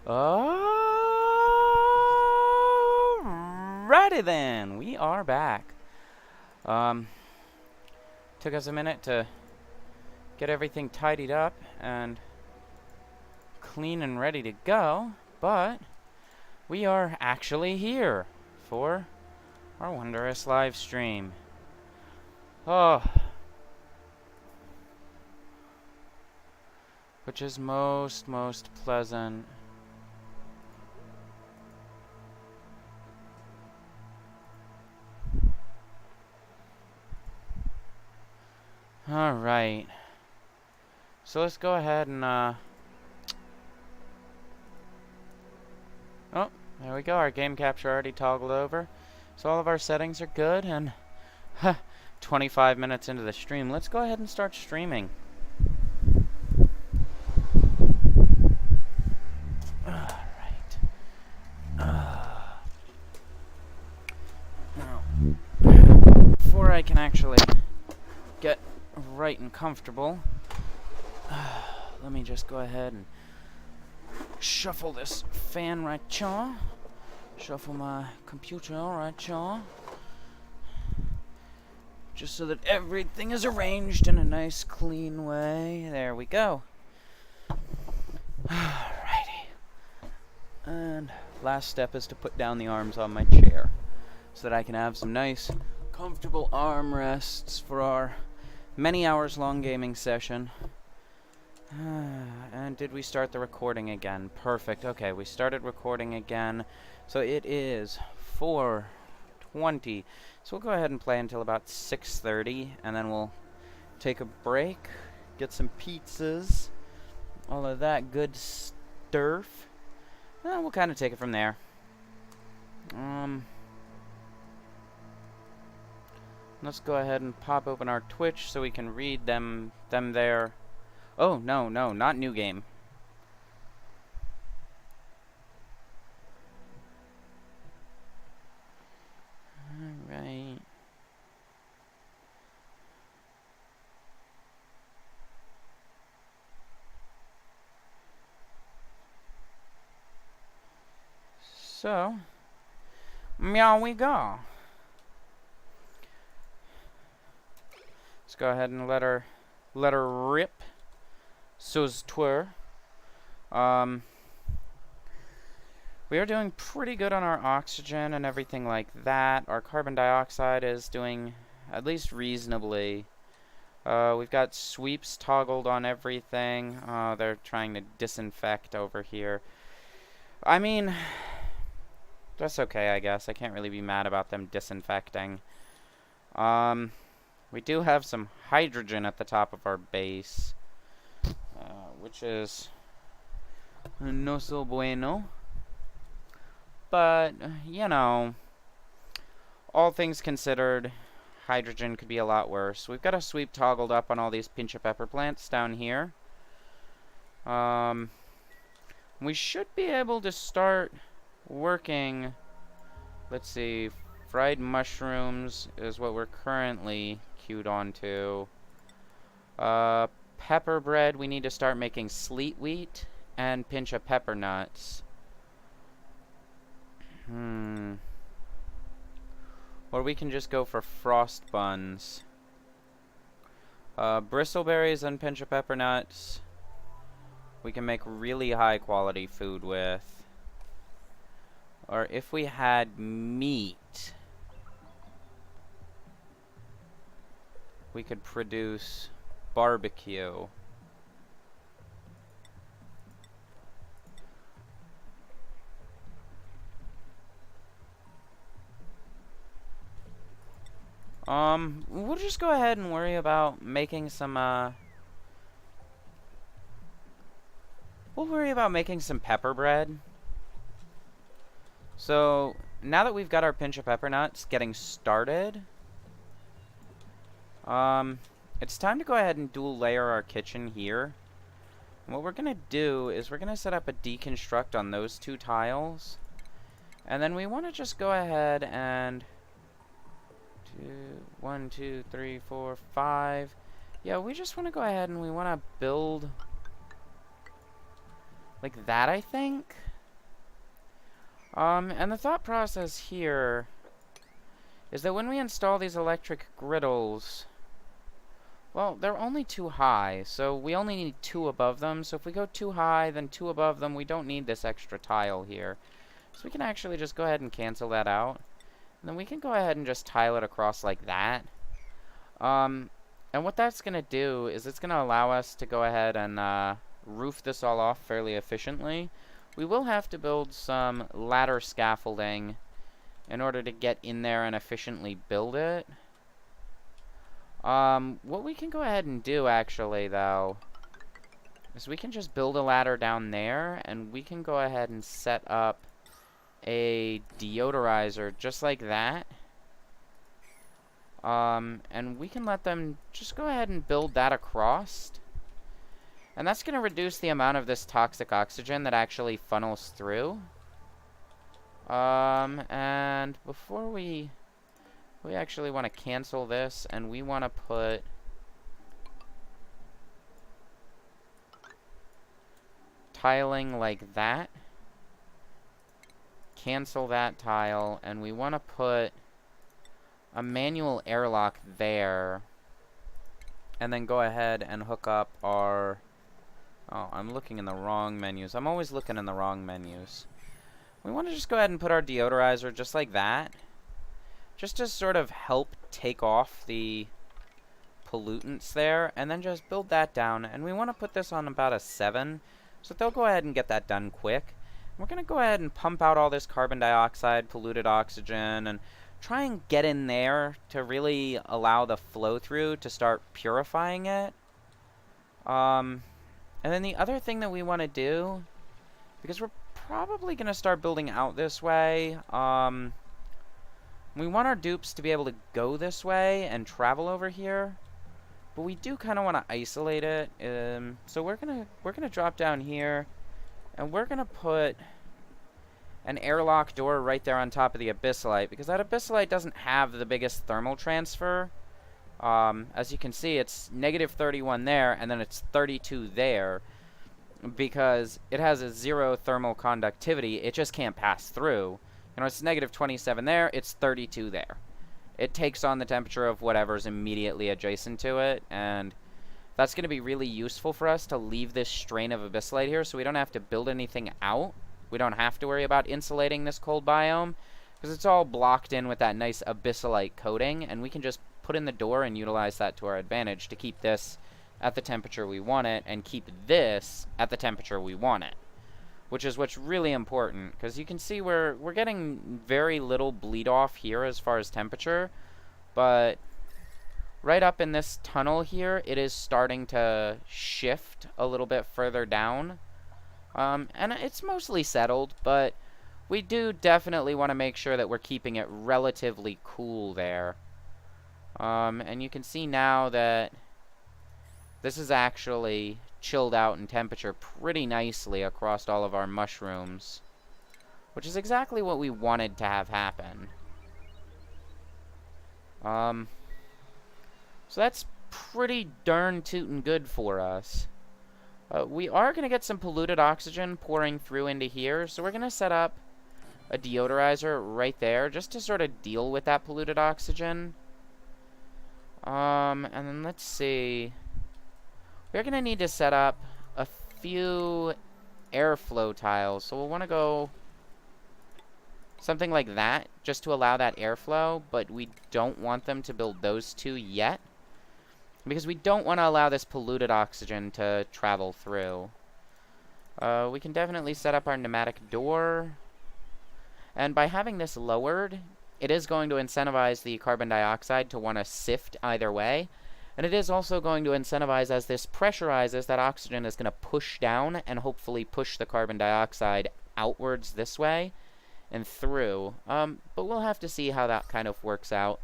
Alrighty then, we are back. Um, Took us a minute to get everything tidied up and clean and ready to go, but we are actually here for our wondrous live stream. Oh, which is most pleasant. Alright. So let's go ahead and, oh, there we go. Our game capture already toggled over. So all of our settings are good, and 25 minutes into the stream, let's go ahead and start streaming. Alright. Now, before I can actually get right and comfortable, let me just go ahead and shuffle this fan right chaw. Shuffle my computer right chaw. Just so that everything is arranged in a nice clean way. There we go. Alrighty. And last step is to put down the arms on my chair so that I can have some nice comfortable armrests for our many hours long gaming session. And did we start the recording again? Perfect. Okay, we started recording again. So it is 4:20. So we'll go ahead and play until about 6:30, and then we'll take a break, get some pizzas, all of that good sturf. And we'll kind of take it from there. Let's go ahead and pop open our Twitch so we can read them there. Oh, no, not new game. Alright. So, meow we go. Let's go ahead and let her rip. So's twir. We are doing pretty good on our oxygen and everything like that. Our carbon dioxide is doing at least reasonably. We've got sweeps toggled on everything. They're trying to disinfect over here. I mean, that's okay, I guess. I can't really be mad about them disinfecting. We do have some hydrogen at the top of our base, which is no so bueno. But, you know, all things considered, hydrogen could be a lot worse. We've got a sweep toggled up on all these pinch of pepper plants down here. We should be able to start working. Let's see, fried mushrooms is what we're currently queued onto. Pepper bread, we need to start making sleet wheat and pinch of pepper nuts. Or we can just go for frost buns. Bristleberries and pinch of pepper nuts we can make really high quality food with. Or if we had meat, we could produce barbecue. We'll just go ahead and worry about making some, we'll worry about making some pepper bread. So, now that we've got our pinch of pepper nuts getting started, it's time to go ahead and dual layer our kitchen here. And what we're gonna do is we're gonna set up a deconstruct on those two tiles. And then we want to just go ahead and 1, 2, 3, 4, 5. Yeah, we just want to go ahead and we want to build like that, I think. And the thought process here is that when we install these electric griddles, well, they're only too high, so we only need 2 above them. So if we go too high, then 2 above them, we don't need this extra tile here. So we can actually just go ahead and cancel that out. And then we can go ahead and just tile it across like that. And what that's going to do is it's going to allow us to go ahead and roof this all off fairly efficiently. We will have to build some ladder scaffolding in order to get in there and efficiently build it. What we can go ahead and do, actually, though, is we can just build a ladder down there, and we can go ahead and set up a deodorizer just like that. And we can let them just go ahead and build that across. And that's going to reduce the amount of this toxic oxygen that actually funnels through. And before we actually want to cancel this, and we want to put tiling like that. Cancel that tile, and we want to put a manual airlock there. And then go ahead and hook up our... Oh, I'm looking in the wrong menus. I'm always looking in the wrong menus. We want to just go ahead and put our deodorizer just like that. Just to sort of help take off the pollutants there. And then just build that down. And we want to put this on about a 7. So they'll go ahead and get that done quick. We're going to go ahead and pump out all this carbon dioxide, polluted oxygen, and try and get in there to really allow the flow through to start purifying it. And then the other thing that we want to do, because we're probably going to start building out this way, we want our dupes to be able to go this way and travel over here, but we do kind of want to isolate it. So we're gonna drop down here, and we're gonna put an airlock door right there on top of the abyssalite, because that abyssalite doesn't have the biggest thermal transfer. As you can see, it's -31 there, and then it's 32 there, because it has a 0 thermal conductivity. It just can't pass through. You know, it's -27 there, it's 32 there. It takes on the temperature of whatever's immediately adjacent to it, and that's going to be really useful for us to leave this strain of abyssalite here, so we don't have to build anything out. We don't have to worry about insulating this cold biome, because it's all blocked in with that nice abyssalite coating, and we can just put in the door and utilize that to our advantage to keep this at the temperature we want it, and keep this at the temperature we want it. Which is what's really important, because you can see we're getting very little bleed off here as far as temperature, but right up in this tunnel here, it is starting to shift a little bit further down. And it's mostly settled, but we do definitely want to make sure that we're keeping it relatively cool there. And you can see now that this is actually chilled out in temperature pretty nicely across all of our mushrooms, which is exactly what we wanted to have happen. So that's pretty darn tootin' good for us. We are going to get some polluted oxygen pouring through into here, so we're going to set up a deodorizer right there just to sort of deal with that polluted oxygen. And then let's see. We're going to need to set up a few airflow tiles. So we'll want to go something like that, just to allow that airflow, but we don't want them to build those 2 yet, because we don't want to allow this polluted oxygen to travel through. We can definitely set up our pneumatic door, and by having this lowered, it is going to incentivize the carbon dioxide to want to sift either way. And it is also going to incentivize, as this pressurizes, that oxygen is going to push down and hopefully push the carbon dioxide outwards this way and through. But we'll have to see how that kind of works out.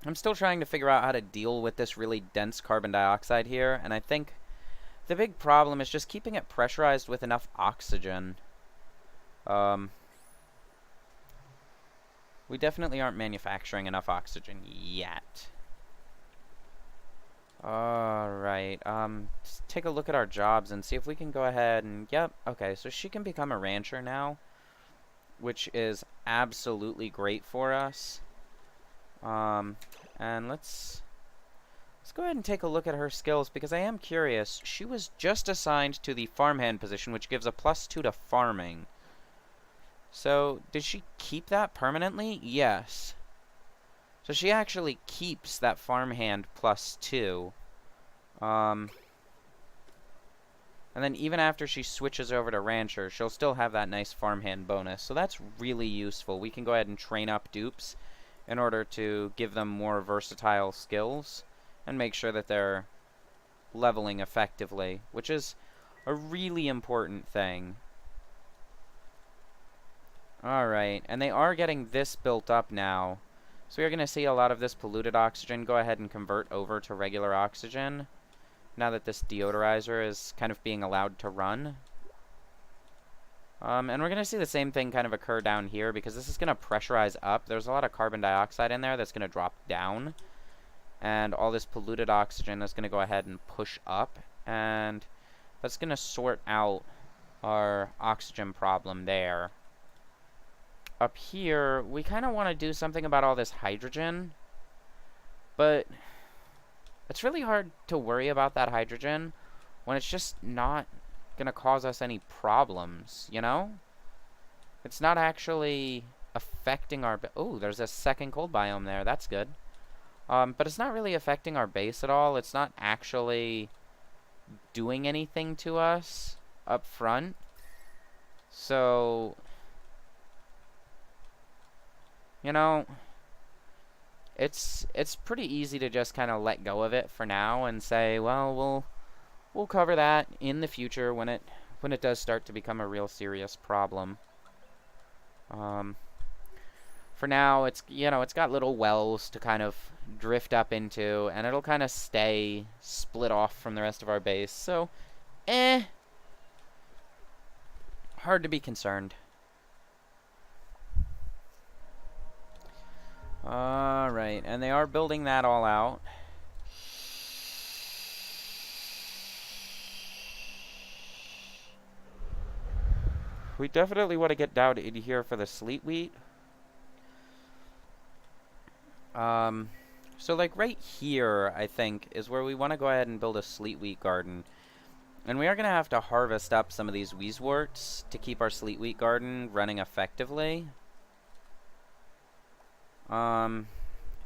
I'm still trying to figure out how to deal with this really dense carbon dioxide here, and I think the big problem is just keeping it pressurized with enough oxygen. We definitely aren't manufacturing enough oxygen yet. Alright, let's take a look at our jobs and see if we can go ahead and, yep, okay, so she can become a rancher now. which is absolutely great for us. And let's go ahead and take a look at her skills, because I am curious. She was just assigned to the farmhand position, which gives a +2 to farming. So, did she keep that permanently? Yes. So she actually keeps that farmhand +2. And then even after she switches over to rancher, she'll still have that nice farmhand bonus. So that's really useful. We can go ahead and train up dupes in order to give them more versatile skills and make sure that they're leveling effectively, which is a really important thing. Alright, and they are getting this built up now. So we're going to see a lot of this polluted oxygen go ahead and convert over to regular oxygen, now that this deodorizer is kind of being allowed to run. And we're going to see the same thing kind of occur down here, because this is going to pressurize up. There's a lot of carbon dioxide in there that's going to drop down. And all this polluted oxygen is going to go ahead and push up. And that's going to sort out our oxygen problem there. Up here, we kind of want to do something about all this hydrogen. But it's really hard to worry about that hydrogen when it's just not going to cause us any problems, you know? It's not actually affecting our... Oh, there's a second cold biome there. That's good. But it's not really affecting our base at all. It's not actually doing anything to us up front. So, you know, it's pretty easy to just kind of let go of it for now and say, well, we'll cover that in the future when it does start to become a real serious problem. For now, it's, you know, it's got little wells to kind of drift up into, and it'll kind of stay split off from the rest of our base. So, hard to be concerned. Alright, and they are building that all out. We definitely want to get down in here for the sleet wheat. So like right here, I think, is where we want to go ahead and build a sleet wheat garden. And we are going to have to harvest up some of these wheezeworts to keep our sleet wheat garden running effectively.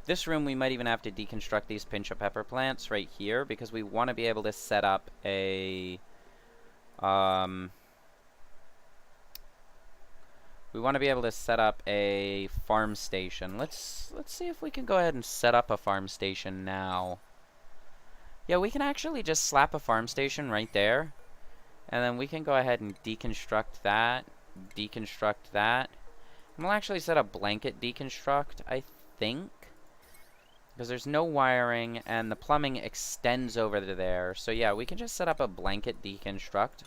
This room we might even have to deconstruct these pinch of pepper plants right here, because we want to be able to set up a farm station. Let's see if we can go ahead and set up a farm station now. Yeah, we can actually just slap a farm station right there, and then we can go ahead and deconstruct that, and we'll actually set a blanket deconstruct, I think, because there's no wiring and the plumbing extends over to there. So yeah, we can just set up a blanket deconstruct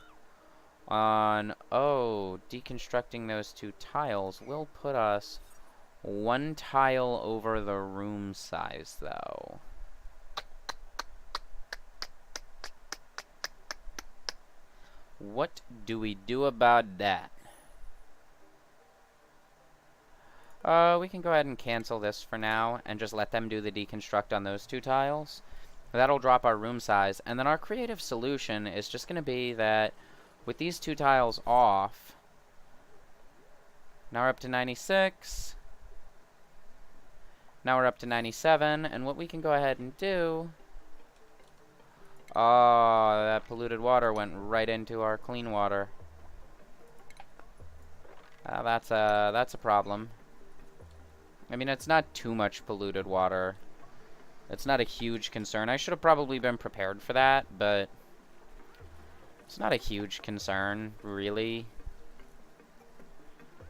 on, deconstructing those two tiles will put us one tile over the room size, though. What do we do about that? We can go ahead and cancel this for now and just let them do the deconstruct on those two tiles. That'll drop our room size, and then our creative solution is just going to be that with these two tiles off, now we're up to 96, now we're up to 97, and what we can go ahead and do... Oh, that polluted water went right into our clean water. That's a problem. I mean, it's not too much polluted water. It's not a huge concern. I should have probably been prepared for that, but it's not a huge concern, really.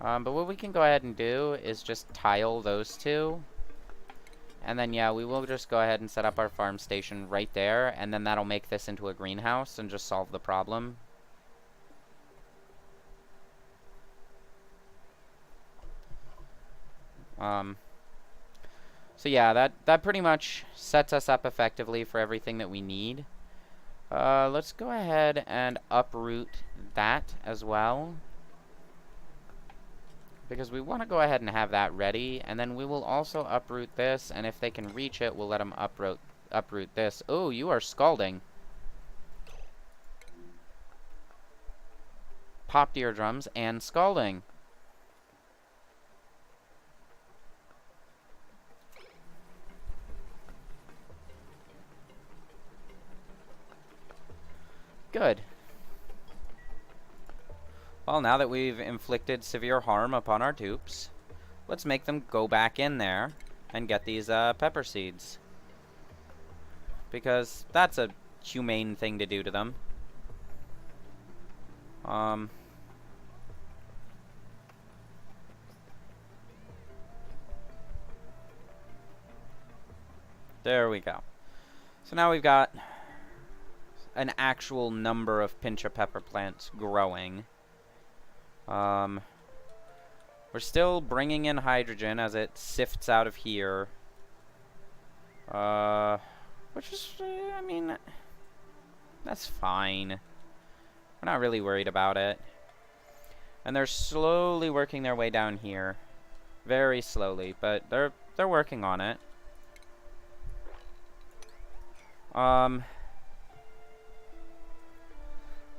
But what we can go ahead and do is just tile those two. And then, yeah, we will just go ahead and set up our farm station right there, and then that'll make this into a greenhouse and just solve the problem. So yeah, that pretty much sets us up effectively for everything that we need. Let's go ahead and uproot that as well. because we want to go ahead and have that ready, and then we will also uproot this, and if they can reach it, we'll let them uproot this. Oh, you are scalding. Popped eardrums and scalding. Good. Well, now that we've inflicted severe harm upon our dupes, let's make them go back in there and get these pepper seeds. Because that's a humane thing to do to them. There we go. So now we've got an actual number of pinch of pepper plants growing. We're still bringing in hydrogen as it sifts out of here. Which is, I mean, that's fine. We're not really worried about it. And they're slowly working their way down here. Very slowly, but they're working on it.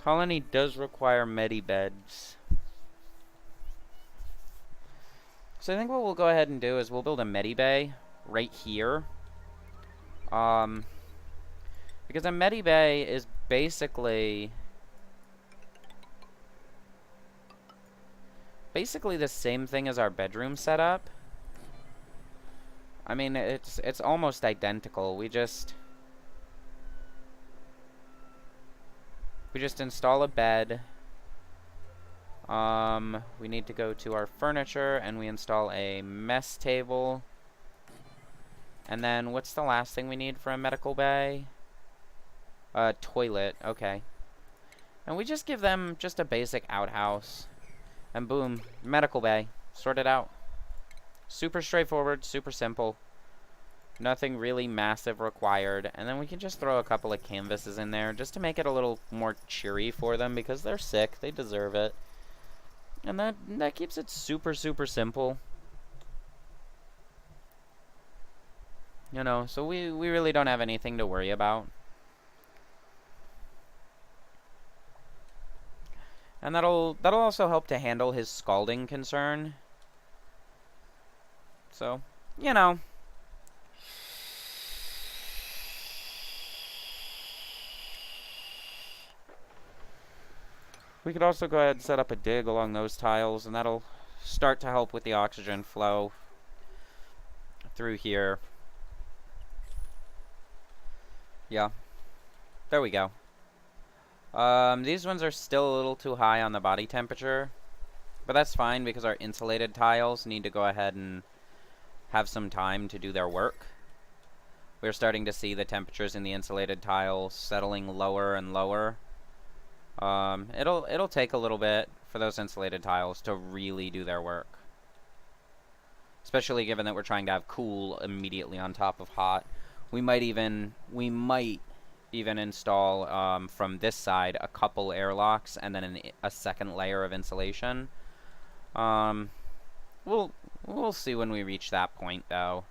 Colony does require medibeds. So I think what we'll go ahead and do is we'll build a medibay right here. Because a medibay is basically the same thing as our bedroom setup. I mean, it's almost identical. We just install a bed. We need to go to our furniture and we install a mess table. And then what's the last thing we need for a medical bay? A toilet. Okay. And we just give them just a basic outhouse. And boom, medical bay. Sorted out. Super straightforward, super simple. Nothing really massive required. And then we can just throw a couple of canvases in there just to make it a little more cheery for them because they're sick. They deserve it. And that keeps it super, super simple. You know, so we really don't have anything to worry about. And that'll also help to handle his scalding concern. So, you know. We could also go ahead and set up a dig along those tiles, and that'll start to help with the oxygen flow through here. Yeah. There we go. These ones are still a little too high on the body temperature, but that's fine because our insulated tiles need to go ahead and have some time to do their work. We're starting to see the temperatures in the insulated tiles settling lower and lower. It'll take a little bit for those insulated tiles to really do their work. Especially given that we're trying to have cool immediately on top of hot. We might even install from this side a couple airlocks and then a second layer of insulation. We'll see when we reach that point though.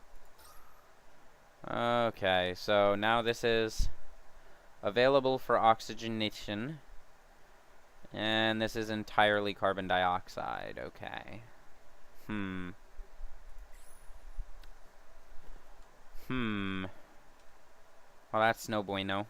Okay, so now this is available for oxygenation. And this is entirely carbon dioxide. Okay. Well, that's no bueno.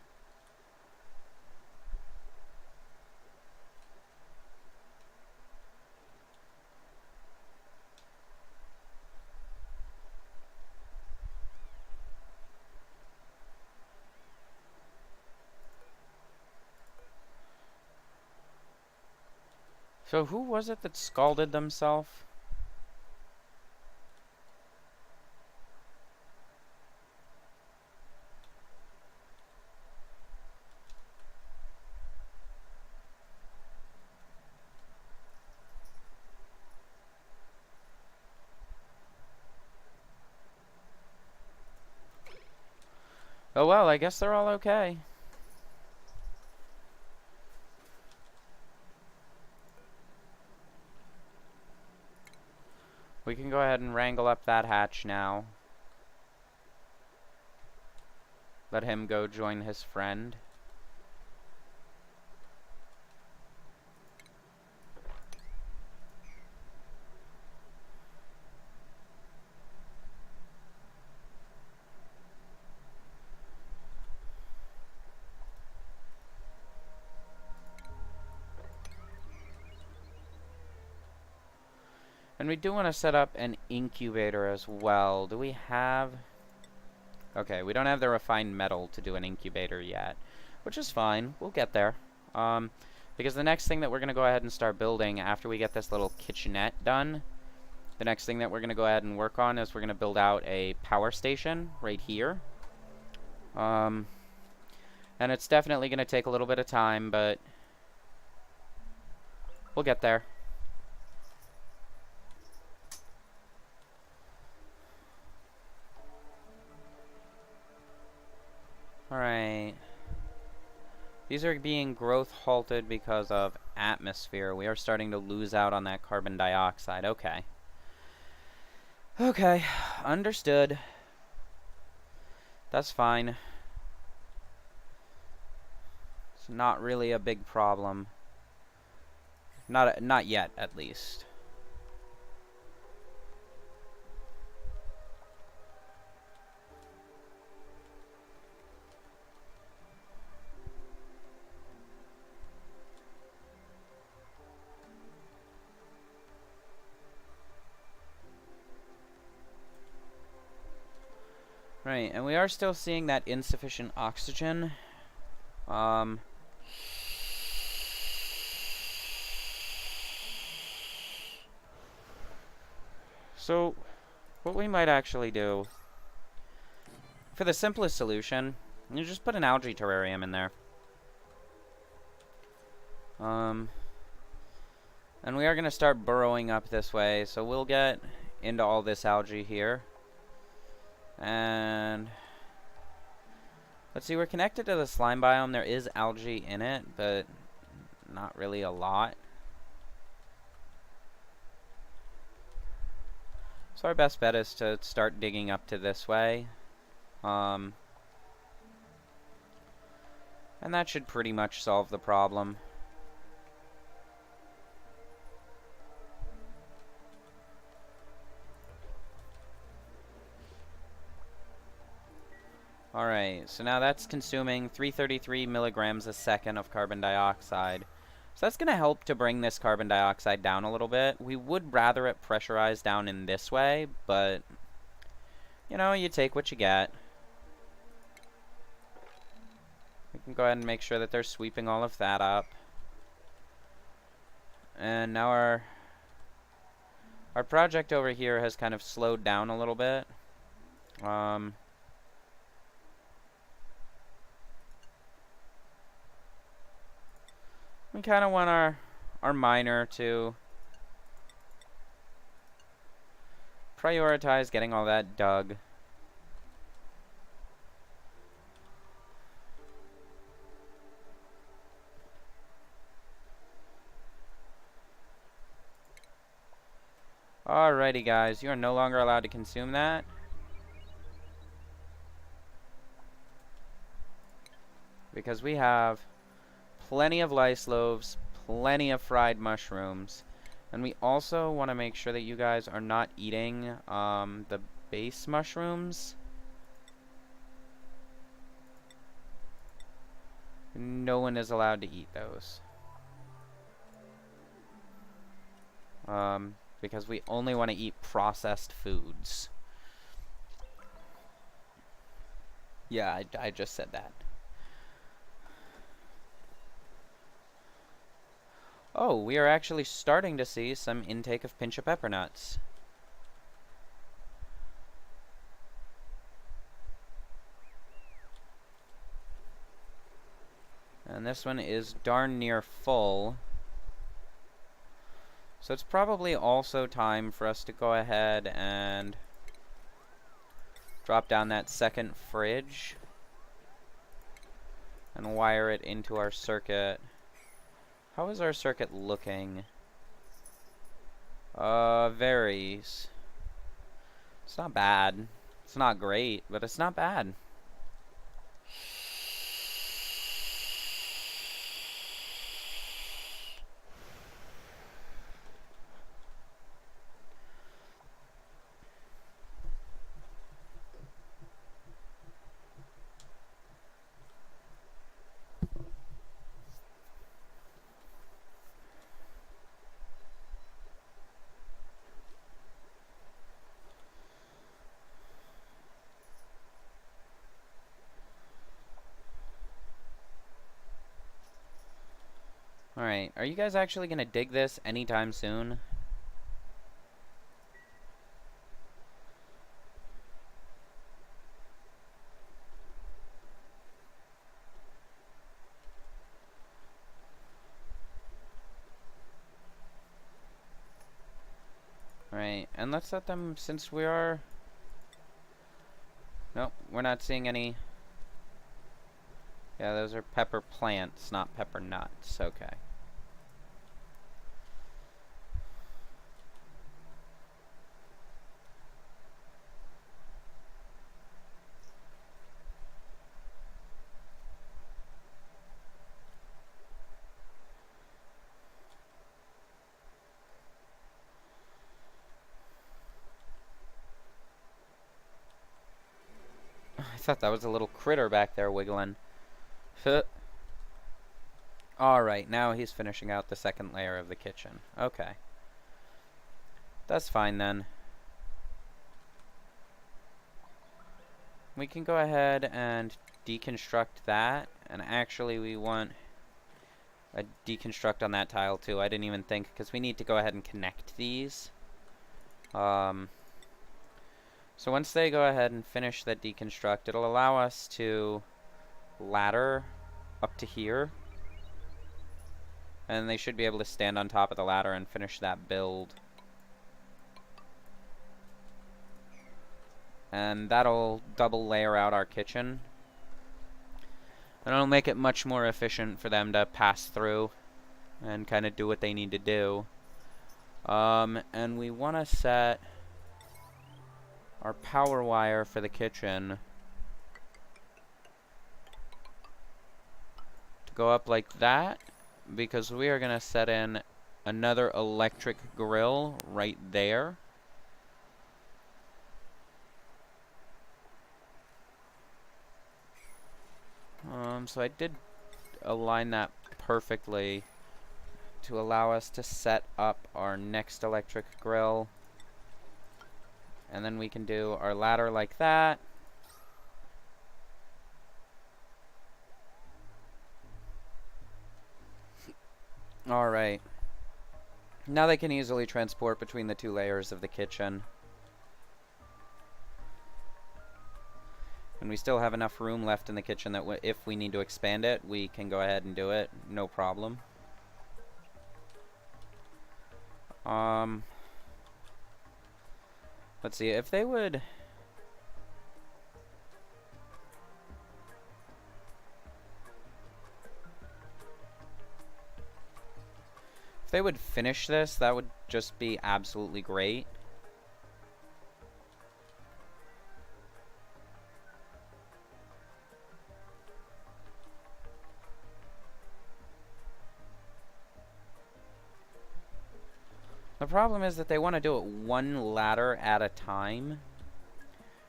So who was it that scalded themselves? Oh well, I guess they're all okay. We can go ahead and wrangle up that hatch now. Let him go join his friend. And we do want to set up an incubator as well. Do we have... Okay, we don't have the refined metal to do an incubator yet, which is fine. We'll get there. Because the next thing that we're going to go ahead and start building after we get this little kitchenette done, the next thing that we're going to go ahead and work on is we're going to build out a power station right here. And it's definitely going to take a little bit of time, but we'll get there. Alright. These are being growth halted because of atmosphere. We are starting to lose out on that carbon dioxide. Okay. Okay. Understood. That's fine. It's not really a big problem. Not yet, at least. Right, and we are still seeing that insufficient oxygen. So, what we might actually do, for the simplest solution, you just put an algae terrarium in there. And we are going to start burrowing up this way, so we'll get into all this algae here. And let's see, we're connected to the slime biome. There is algae in it, but not really a lot. So our best bet is to start digging up to this way. And that should pretty much solve the problem. Alright, so now that's consuming 333 milligrams a second of carbon dioxide. So that's going to help to bring this carbon dioxide down a little bit. We would rather it pressurized down in this way, but, you know, you take what you get. We can go ahead and make sure that they're sweeping all of that up. And now our project over here has kind of slowed down a little bit. We kind of want our miner to prioritize getting all that dug. Alrighty guys, you are no longer allowed to consume that. Because we have plenty of lice loaves, plenty of fried mushrooms, and we also want to make sure that you guys are not eating the base mushrooms. No one is allowed to eat those. Because we only want to eat processed foods. Yeah, I just said that. Oh, we are actually starting to see some intake of pinch of pepper nuts. And this one is darn near full. So it's probably also time for us to go ahead and drop down that second fridge and wire it into our circuit. How is our circuit looking? Varies. It's not bad. It's not great, but it's not bad. Alright, are you guys actually gonna dig this anytime soon? Alright, and let's let them, since we are... Nope, we're not seeing any... Yeah, those are pepper plants, not pepper nuts. Okay. I thought that was a little critter back there wiggling. Alright, now he's finishing out the second layer of the kitchen. Okay. That's fine then. We can go ahead and deconstruct that. And actually we want a deconstruct on that tile too. I didn't even think, because we need to go ahead and connect these. So once they go ahead and finish that deconstruct, it'll allow us to ladder up to here. And they should be able to stand on top of the ladder and finish that build. And that'll double layer out our kitchen. And it'll make it much more efficient for them to pass through and kind of do what they need to do. And we want to set our power wire for the kitchen to go up like that, because we are going to set in another electric grill right there. So I did align that perfectly to allow us to set up our next electric grill. And then we can do our ladder like that. Alright. Now they can easily transport between the two layers of the kitchen. And we still have enough room left in the kitchen that if we need to expand it, we can go ahead and do it. No problem. Let's see, if they would... If they would finish this, that would just be absolutely great. The problem is that they want to do it one ladder at a time,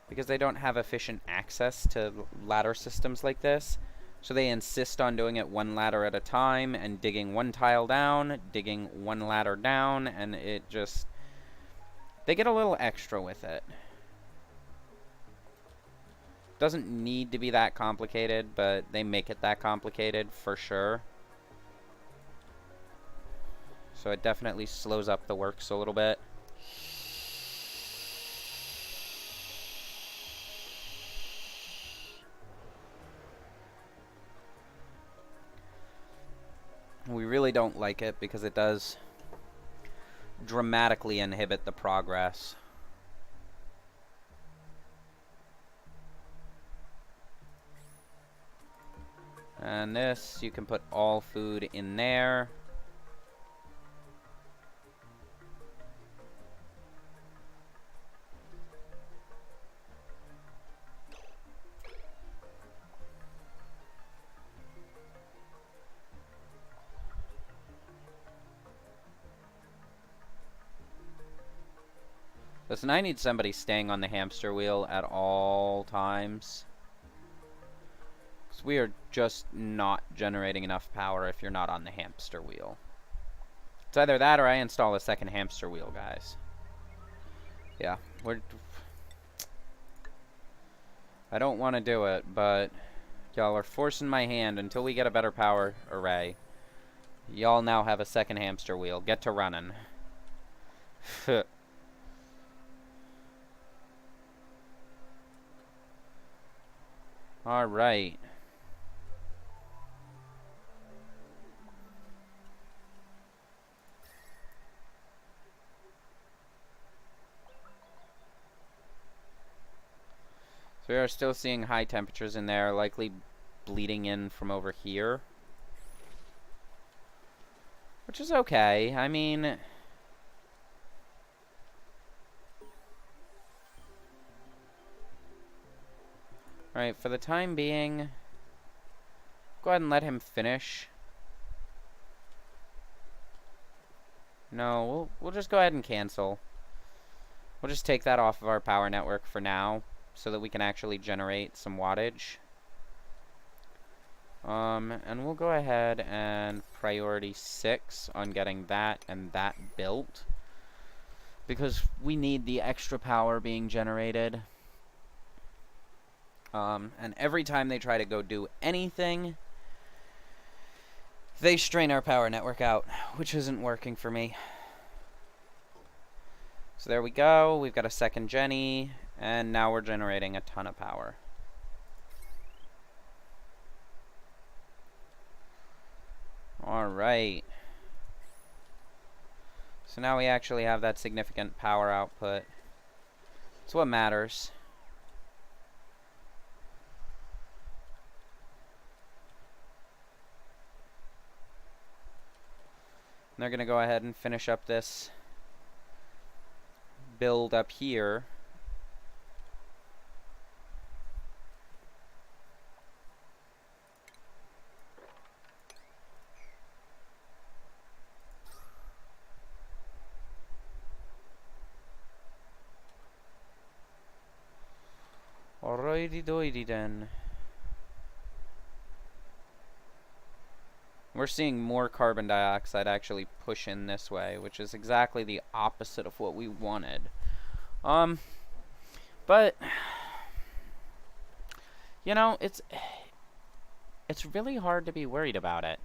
because they don't have efficient access to ladder systems like this. So they insist on doing it one ladder at a time and digging one tile down, digging one ladder down, and it just... They get a little extra with it. Doesn't need to be that complicated, but they make it that complicated for sure. So it definitely slows up the works a little bit. We really don't like it because it does dramatically inhibit the progress. And this, you can put all food in there. Listen, I need somebody staying on the hamster wheel at all times. Because we are just not generating enough power if you're not on the hamster wheel. It's either that or I install a second hamster wheel, guys. Yeah, I don't want to do it, but y'all are forcing my hand until we get a better power array. Y'all now have a second hamster wheel. Get to running. Alright. So we are still seeing high temperatures in there, likely bleeding in from over here. Which is okay. I mean... Alright, for the time being, go ahead and let him finish. No, we'll just go ahead and cancel. We'll just take that off of our power network for now, so that we can actually generate some wattage. And we'll go ahead and priority 6 on getting that and that built, because we need the extra power being generated. And every time they try to go do anything, they strain our power network out, which isn't working for me. So there we go. We've got a second Jenny, and now we're generating a ton of power. Alright. So now we actually have that significant power output. That's what matters. And they're going to go ahead and finish up this build up here. Alrighty doidy then. We're seeing more carbon dioxide actually push in this way, which is exactly the opposite of what we wanted. But you know, it's really hard to be worried about it.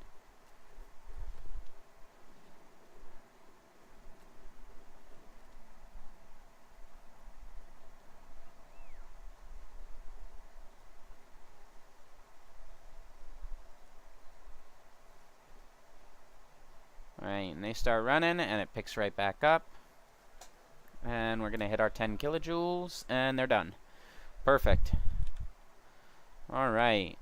Alright, and they start running, and it picks right back up. And we're going to hit our 10 kilojoules, and they're done. Perfect. Alright.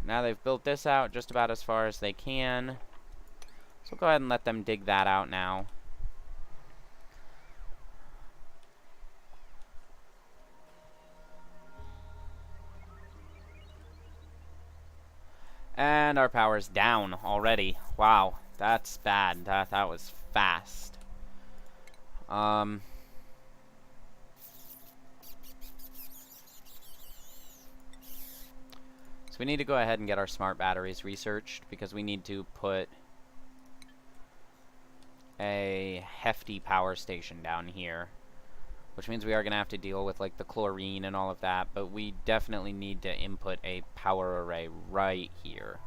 Now they've built this out just about as far as they can. So we'll go ahead and let them dig that out now. And our power's down already. Wow, that's bad. That was fast. So we need to go ahead and get our smart batteries researched, because we need to put a hefty power station down here. Which means we are going to have to deal with like the chlorine and all of that, but we definitely need to input a power array right here.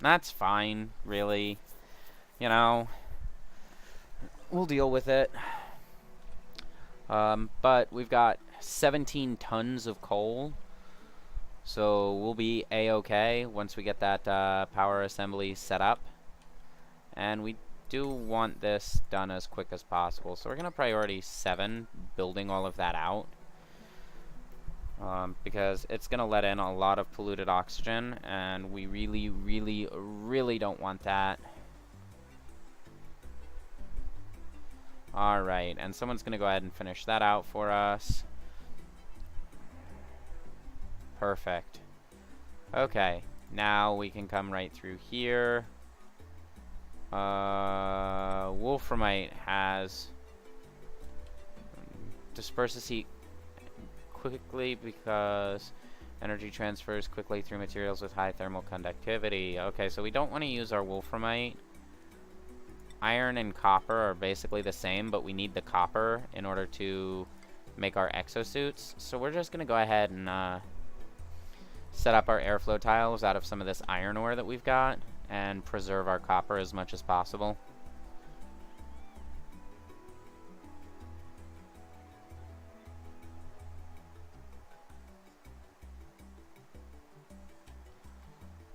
That's fine, really. You know, we'll deal with it. But we've got 17 tons of coal, so we'll be a-okay once we get that power assembly set up. And we do want this done as quick as possible, so we're going to priority 7 building all of that out, because it's going to let in a lot of polluted oxygen, and we really, really, really don't want that. Alright, and someone's going to go ahead and finish that out for us. Perfect. Okay, now we can come right through here. Wolframite has disperses heat quickly because energy transfers quickly through materials with high thermal conductivity. Okay, so we don't want to use our Wolframite. Iron and copper are basically the same, but we need the copper in order to make our exosuits. So we're just going to go ahead and set up our airflow tiles out of some of this iron ore that we've got and preserve our copper as much as possible.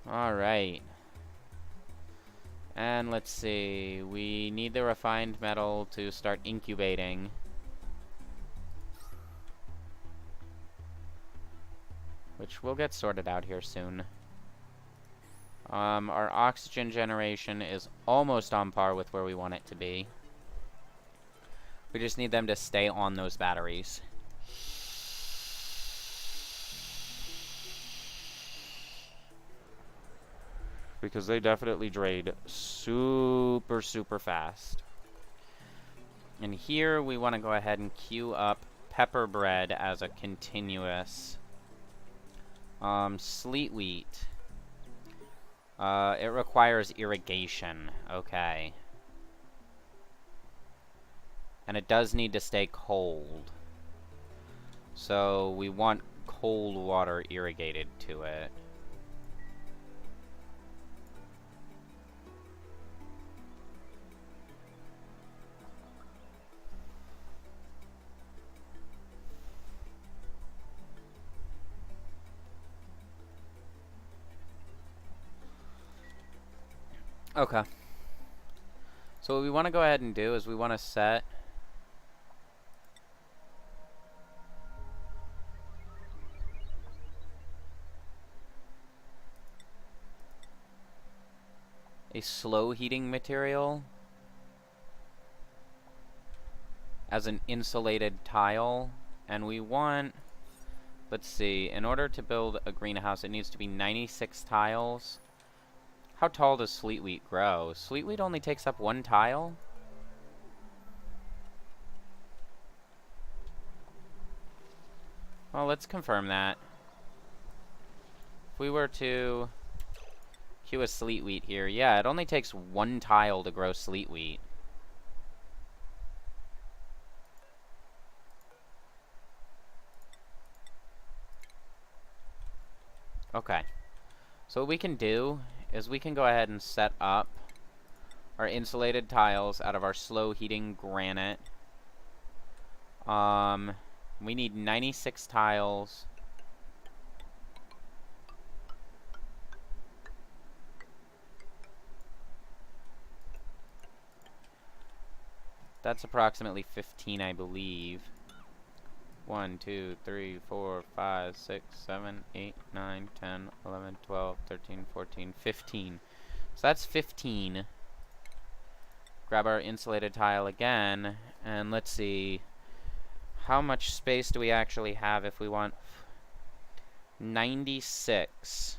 Alright. And let's see, we need the refined metal to start incubating. Which will get sorted out here soon. Our oxygen generation is almost on par with where we want it to be. We just need them to stay on those batteries. Because they definitely drain super, super fast. And here we want to go ahead and queue up pepper bread as a continuous. Sleet wheat. It requires irrigation. Okay. And it does need to stay cold. So we want cold water irrigated to it. Okay. So what we want to go ahead and do is we want to set a slow heating material as an insulated tile, and we want, let's see, in order to build a greenhouse it needs to be 96 tiles. How tall does sleet wheat grow? Sleet wheat only takes up 1 tile? Well, let's confirm that. If we were to queue a sleet wheat here, yeah, it only takes 1 tile to grow sleet wheat. Okay. So what we can do is we can go ahead and set up our insulated tiles out of our slow heating granite. We need 96 tiles. That's approximately 15, I believe. 1, 2, 3, 4, 5, 6, 7, 8, 9, 10, 11, 12, 13, 14, 15. So that's 15. Grab our insulated tile again, and let's see. How much space do we actually have if we want 96?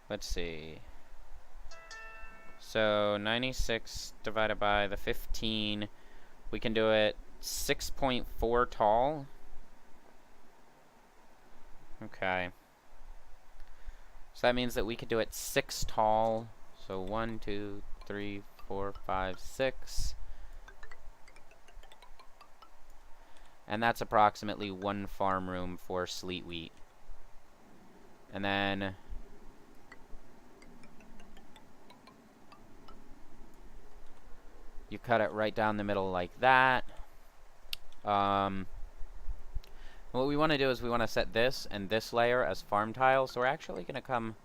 Let's see. So 96 divided by the 15, we can do it 6.4 tall. Okay. So that means that we could do it 6 tall. So 1, 2, 3, 4, 5, 6. And that's approximately 1 farm room for sleet wheat. And then you cut it right down the middle like that. What we want to do is we want to set this and this layer as farm tiles. So we're actually going to come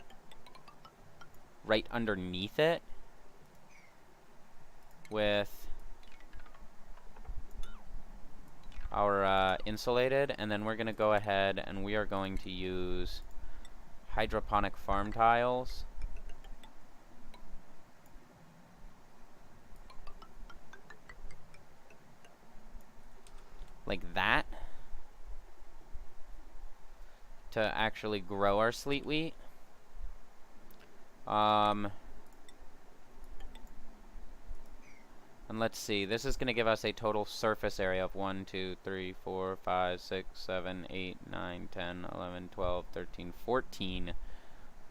right underneath it with our insulated, and then we're going to go ahead and we are going to use hydroponic farm tiles. Like that. To actually grow our sleet wheat. And let's see, this is going to give us a total surface area of 1, 2, 3, 4, 5, 6, 7, 8, 9, 10, 11, 12, 13, 14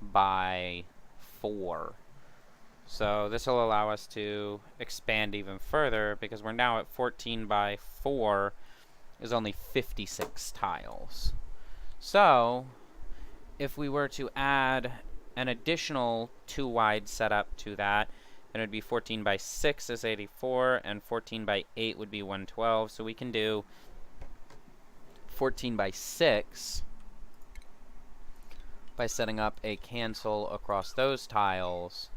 by 4. So this will allow us to expand even further, because we're now at 14 by 4 is only 56 tiles. So if we were to add an additional 2 wide setup to that, then it would be 14 by 6 is 84, and 14 by 8 would be 112. So we can do 14 by 6 by setting up a cancel across those tiles,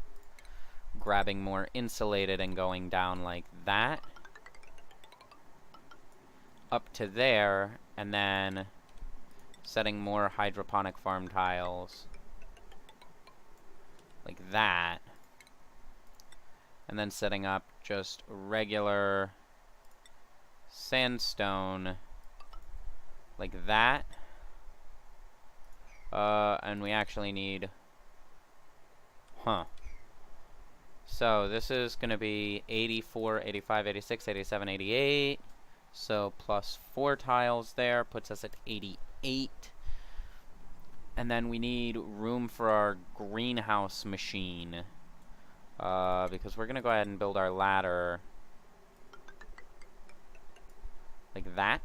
grabbing more insulated and going down like that up to there, and then setting more hydroponic farm tiles like that, and then setting up just regular sandstone like that. And we actually need, so this is going to be 84, 85, 86, 87, 88. So plus 4 tiles there puts us at 88. And then we need room for our greenhouse machine. Because we're going to go ahead and build our ladder like that.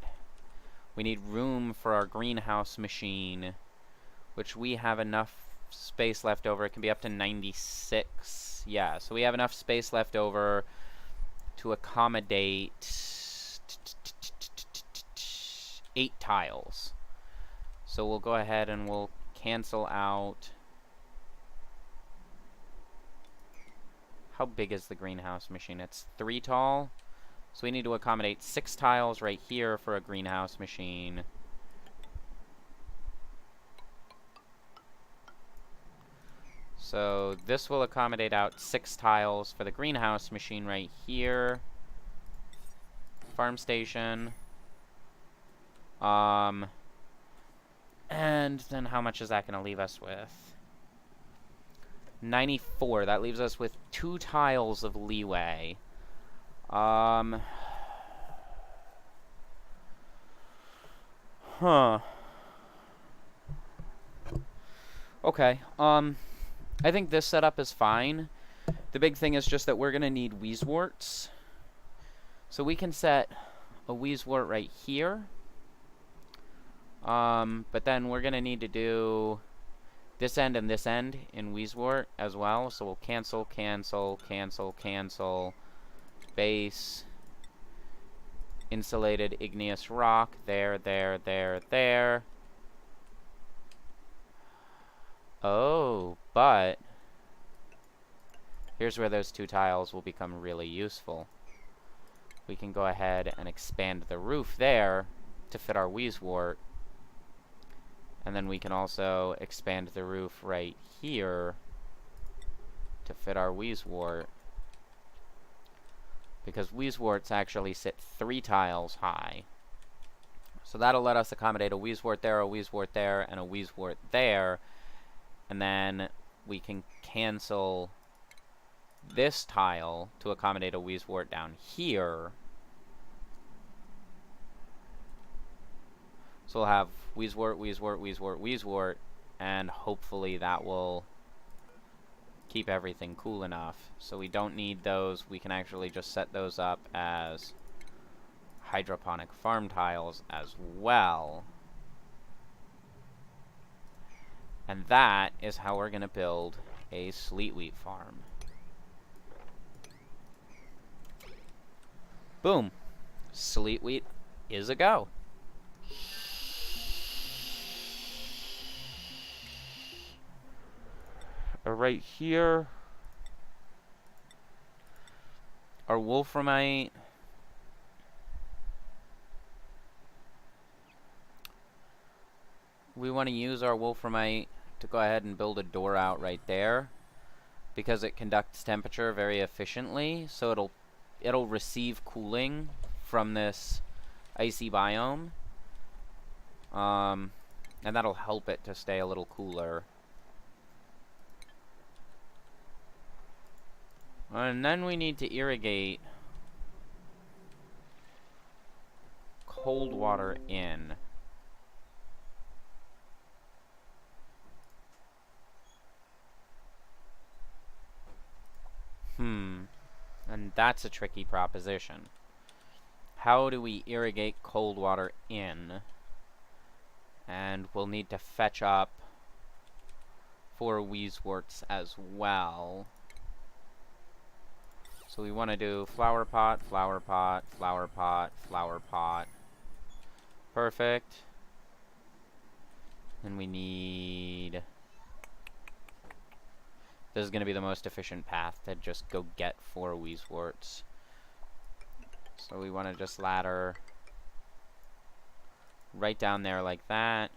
We need room for our greenhouse machine, which we have enough space left over. It can be up to 96. Yeah, so we have enough space left over to accommodate 8 tiles. So we'll go ahead and we'll cancel out. How big is the greenhouse machine? It's 3 tall. So we need to accommodate 6 tiles right here for a greenhouse machine. So this will accommodate out 6 tiles for the greenhouse machine right here. Farm station. And then how much is that going to leave us with? 94. That leaves us with 2 tiles of leeway. Okay. I think this setup is fine. The big thing is just that we're going to need Weezeworts. So we can set a Weezewort right here. But then we're going to need to do this end and this end in Weezewort as well. So we'll cancel, cancel, cancel, cancel. Base. Insulated igneous rock. There, there, there, there. Oh, but here's where those 2 tiles will become really useful. We can go ahead and expand the roof there to fit our Weezewort. And then we can also expand the roof right here to fit our Weezewort. Because Weezeworts actually sit 3 tiles high. So that'll let us accommodate a Weezewort there, a Weezewort there, and a Weezewort there. And then we can cancel this tile to accommodate a Weezewort down here. So we'll have Weezewort, Weezewort, Weezewort, Weezewort, and hopefully that will keep everything cool enough. So we don't need those. We can actually just set those up as hydroponic farm tiles as well. And that is how we're going to build a sleet wheat farm. Boom. Sleet wheat is a go. Right here, our wolframite. We want to use our wolframite to go ahead and build a door out right there, because it conducts temperature very efficiently, so it'll receive cooling from this icy biome, and that'll help it to stay a little cooler. And then we need to irrigate cold water in. And that's a tricky proposition. How do we irrigate cold water in? And we'll need to fetch up 4 Weezeworts as well. So we want to do flower pot, flower pot, flower pot, flower pot. Perfect. And we need... This is going to be the most efficient path to just go get 4 Weezeworts. So we want to just ladder right down there like that.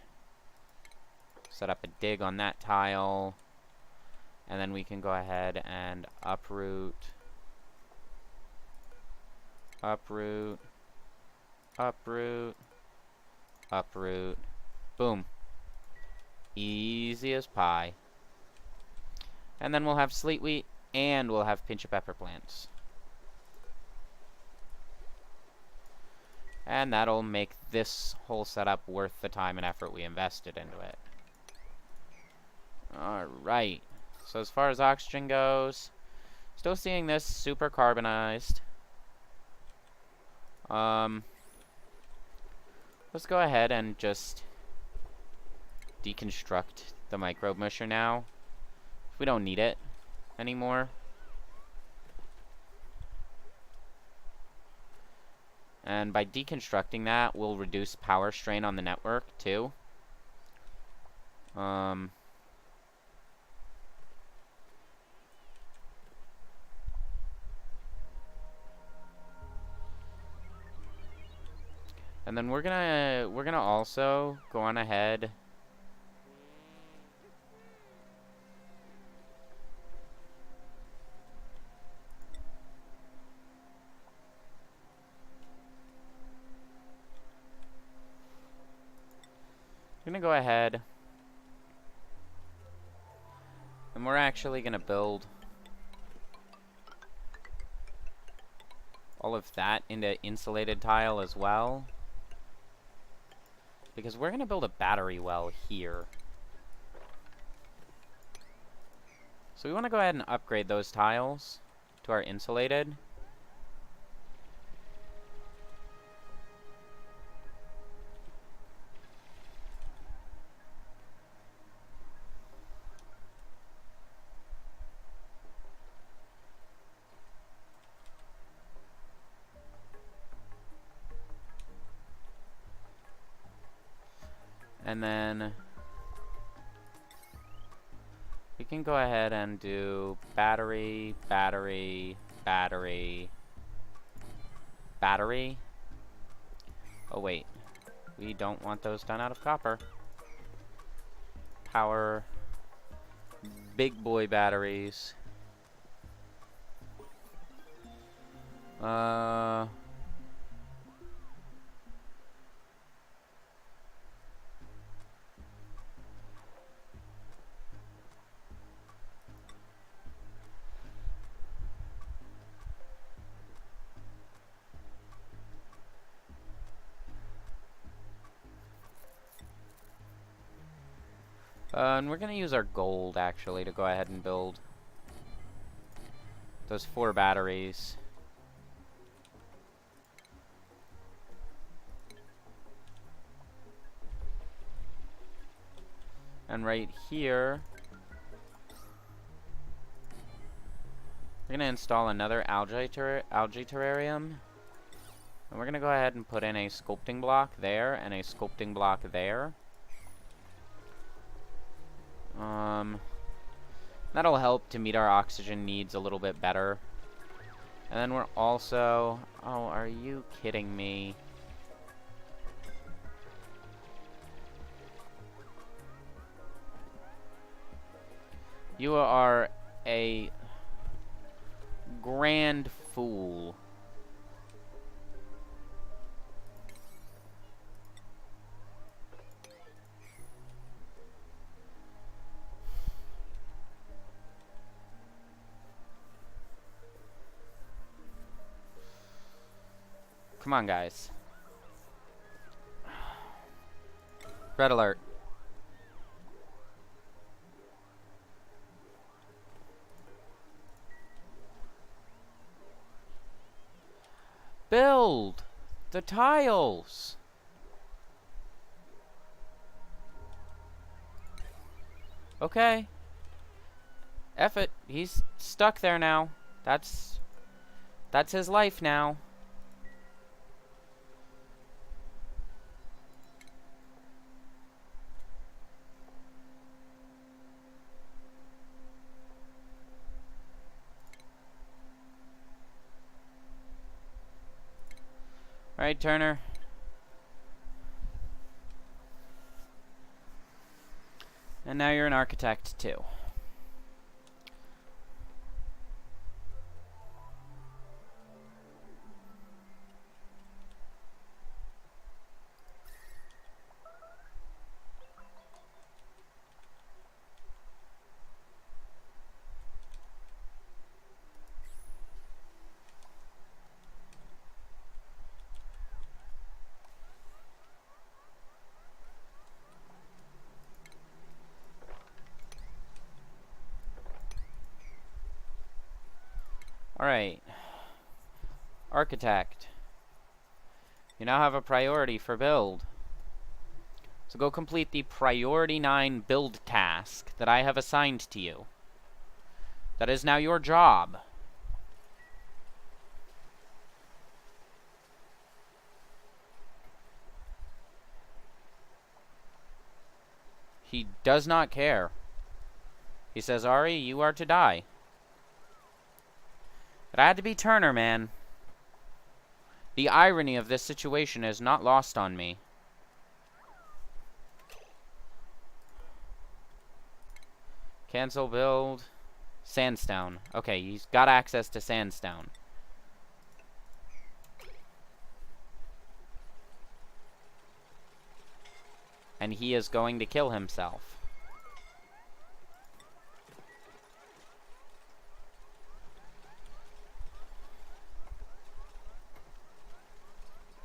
Set up a dig on that tile. And then we can go ahead and uproot, uproot, uproot, uproot. Boom. Easy as pie. And then we'll have sleet wheat and we'll have pinch of pepper plants. And that'll make this whole setup worth the time and effort we invested into it. Alright. So as far as oxygen goes, still seeing this super carbonized. Let's go ahead and just deconstruct the microbe musher now. We don't need it anymore. And by deconstructing that, we'll reduce power strain on the network, too. And then we're gonna also go on ahead. I'm gonna go ahead, and we're actually gonna build all of that into insulated tile as well, because we're gonna build a battery well here. So we want to go ahead and upgrade those tiles to our insulated. And then we can go ahead and do battery, battery, battery, battery. Oh wait, we don't want those done out of copper. Power, big boy batteries. And we're going to use our gold, actually, to go ahead and build those 4 batteries. And right here, we're going to install another algae terrarium. And we're going to go ahead and put in a sculpting block there and a sculpting block there. That'll help to meet our oxygen needs a little bit better. And then we're also... Oh, are you kidding me? You are a grand fool. Come on, guys. Red alert. Build the tiles. Okay. F it. He's stuck there now. That's his life now. Alright, Turner. And now you're an architect, too. Alright. Architect. You now have a priority for build. So go complete the priority 9 build task that I have assigned to you. That is now your job. He does not care. He says, Ari, you are to die. It had to be Turner, man. The irony of this situation is not lost on me. Cancel build. Sandstone. Okay, he's got access to sandstone. And he is going to kill himself.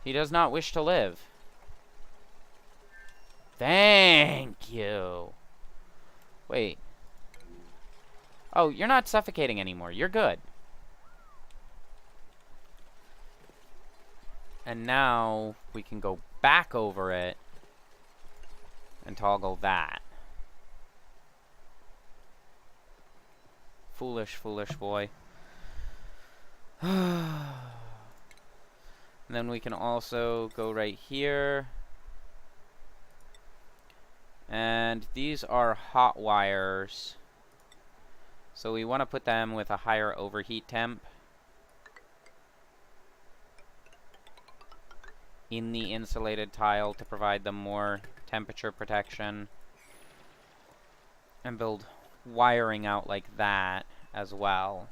He does not wish to live. Thank you. Wait. Oh, you're not suffocating anymore. You're good. And now we can go back over it and toggle that. Foolish, foolish boy. And then we can also go right here. And these are hot wires. So we want to put them with a higher overheat temp in the insulated tile to provide them more temperature protection. And build wiring out like that as well.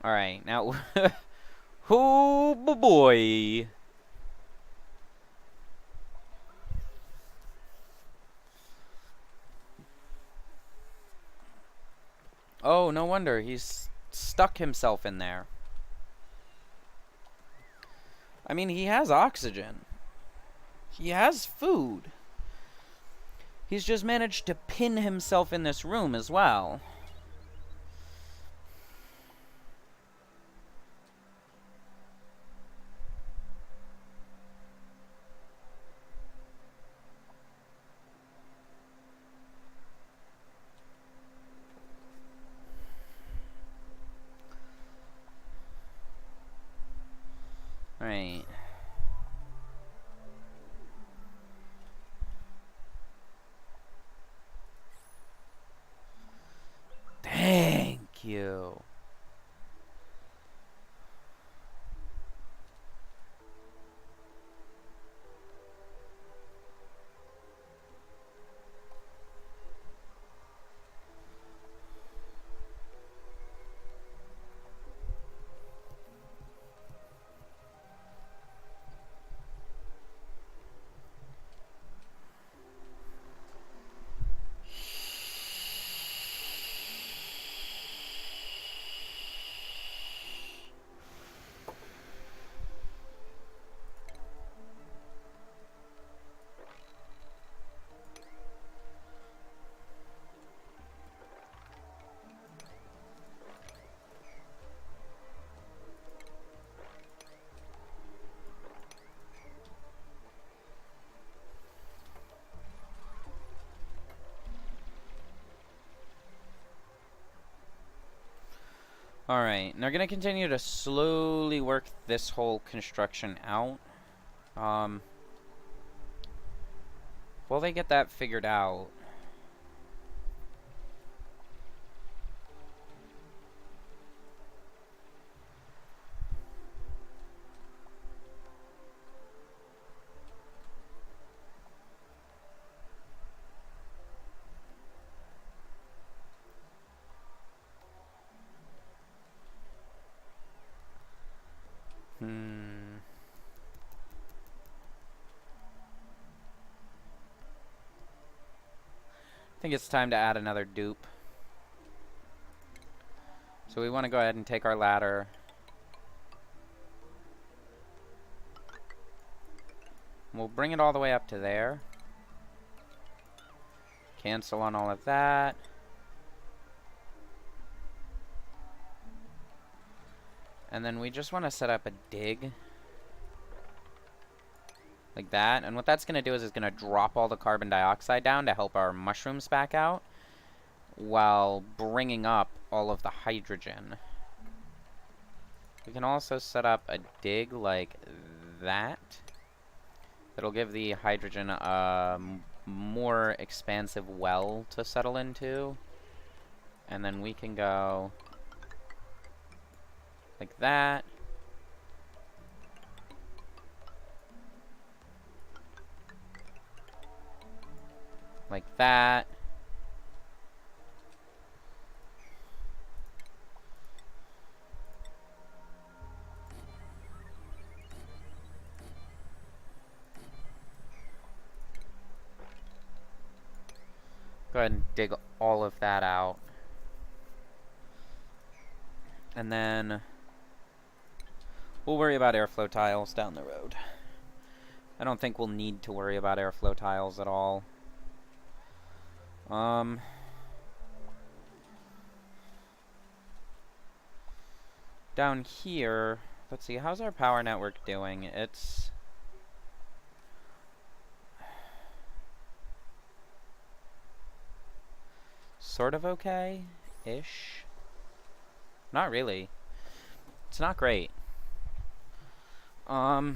Alright, now... oh, boy! Oh, no wonder. He's stuck himself in there. I mean, he has oxygen. He has food. He's just managed to pin himself in this room as well. Right. Thank you. Alright, and they're going to continue to slowly work this whole construction out. While they get that figured out, I think it's time to add another dupe. So we want to go ahead and take our ladder. We'll bring it all the way up to there. Cancel on all of that. And then we just want to set up a dig. Like that. And what that's going to do is it's going to drop all the carbon dioxide down to help our mushrooms back out, while bringing up all of the hydrogen. We can also set up a dig like that. That'll give the hydrogen a more expansive well to settle into. And then we can go like that. Like that. Go ahead and dig all of that out. And then we'll worry about airflow tiles down the road. I don't think we'll need to worry about airflow tiles at all. Down here, let's see, how's our power network doing? It's sort of okay-ish. Not really. It's not great. Have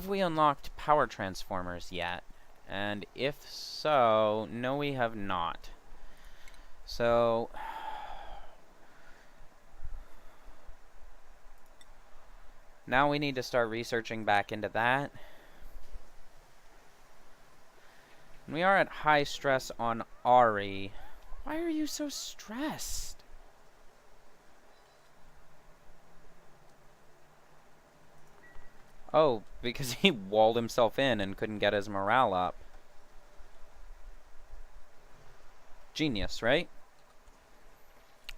we unlocked power transformers yet? And if so, no, we have not. So now we need to start researching back into that. We are at high stress on Ari. Why are you so stressed? Oh, because he walled himself in and couldn't get his morale up. Genius, right?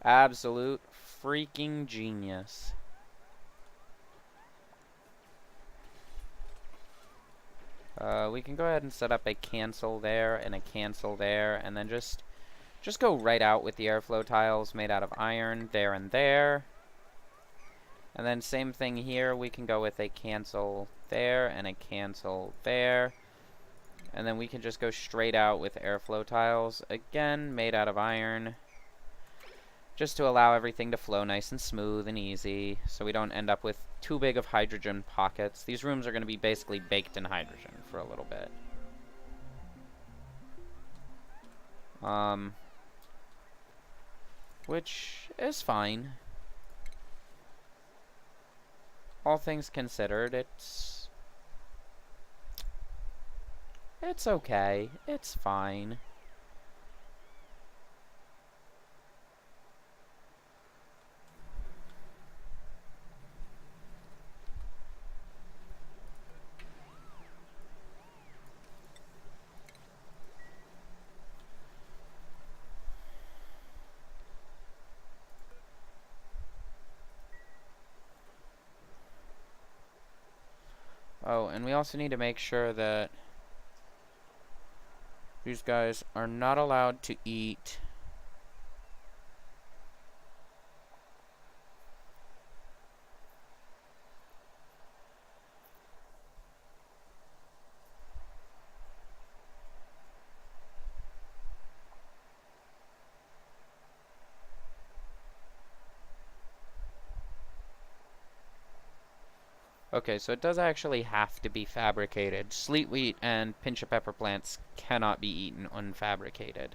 Absolute freaking genius. We can go ahead and set up a cancel there and a cancel there, and then just go right out with the airflow tiles made out of iron there and there. And then same thing here, we can go with a cancel there and a cancel there. And then we can just go straight out with airflow tiles, again, made out of iron. Just to allow everything to flow nice and smooth and easy, so we don't end up with too big of hydrogen pockets. These rooms are going to be basically baked in hydrogen for a little bit. Which is fine. All things considered, it's okay. It's fine. Oh, and we also need to make sure that these guys are not allowed to eat Okay, so it does actually have to be fabricated. Sleet wheat and pinch of pepper plants cannot be eaten unfabricated.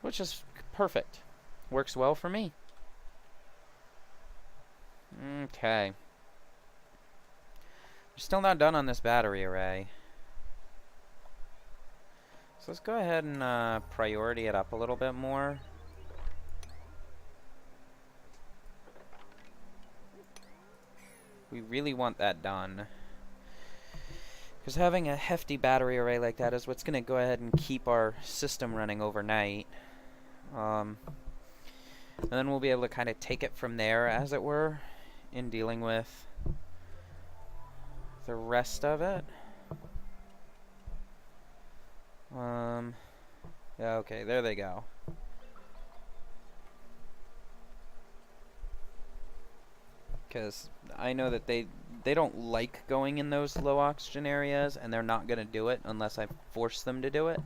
Which is perfect. Works well for me. Okay. We're still not done on this battery array. So let's go ahead and priority it up a little bit more. We really want that done. Because having a hefty battery array like that is what's going to go ahead and keep our system running overnight. And then we'll be able to kind of take it from there, as it were, in dealing with the rest of it. Yeah, okay, there they go. Because I know that they don't like going in those low oxygen areas, and they're not going to do it unless I force them to do it.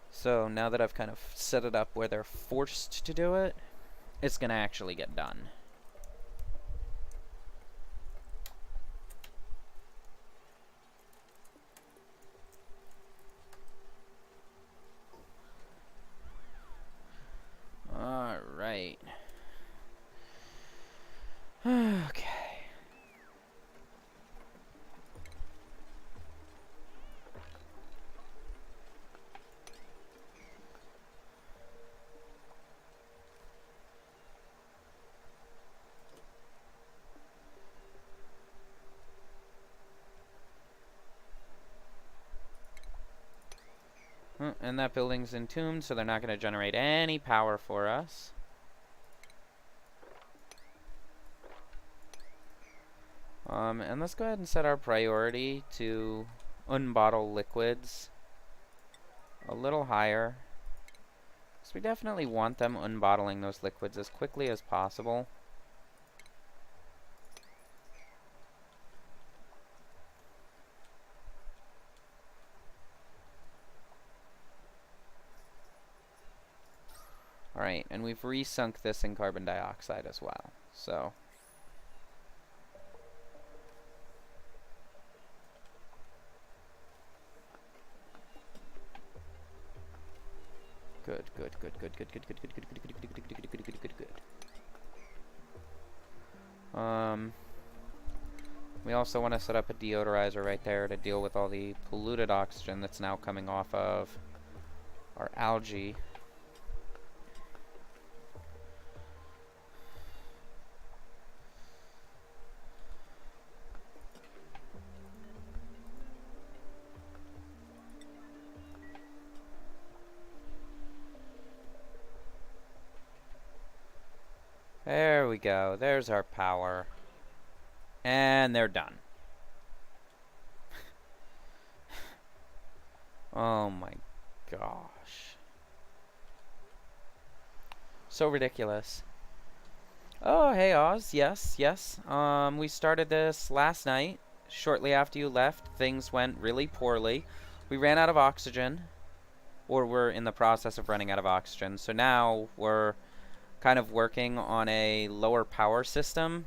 So now that I've kind of set it up where they're forced to do it, it's going to actually get done. Alright. Okay. And that building's entombed, so they're not going to generate any power for us. And let's go ahead and set our priority to unbottle liquids a little higher. So we definitely want them unbottling those liquids as quickly as possible. Alright, and we've resunk this in carbon dioxide as well. So good. We also want to set up a deodorizer right there to deal with all the polluted oxygen that's now coming off of our algae. There we go. There's our power. And they're done. Oh my gosh. So ridiculous. Oh, hey Oz. Yes. We started this last night. Shortly after you left, things went really poorly. We ran out of oxygen. Or we're in the process of running out of oxygen. So now we're kind of working on a lower power system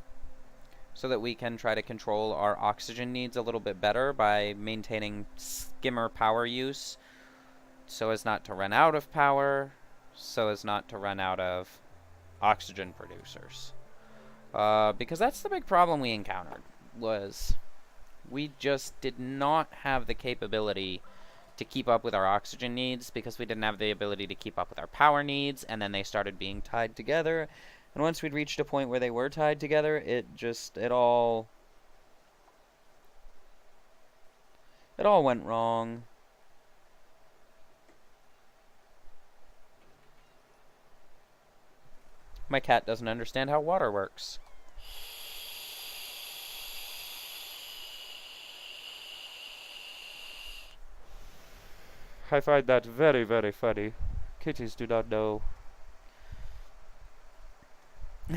so that we can try to control our oxygen needs a little bit better by maintaining skimmer power use so as not to run out of power, so as not to run out of oxygen producers. Because that's the big problem we encountered, was we just did not have the capability to keep up with our oxygen needs because we didn't have the ability to keep up with our power needs, and then they started being tied together. And once we'd reached a point where they were tied together, it all went wrong. My cat doesn't understand how water works. I find that very, very funny. Kitties do not know.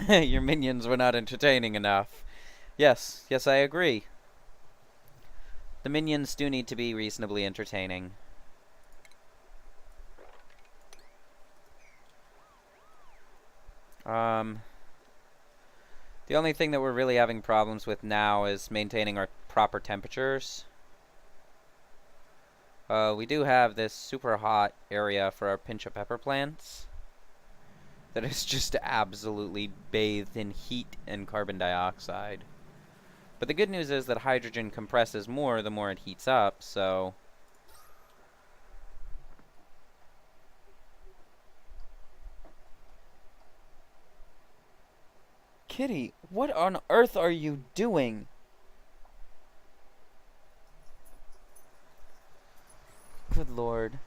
Your minions were not entertaining enough. Yes, I agree. The minions do need to be reasonably entertaining. The only thing that we're really having problems with now is maintaining our proper temperatures. We do have this super hot area for our pinch of pepper plants that is just absolutely bathed in heat and carbon dioxide. But the good news is that hydrogen compresses more the more it heats up, so... Kitty, what on earth are you doing? Good lord.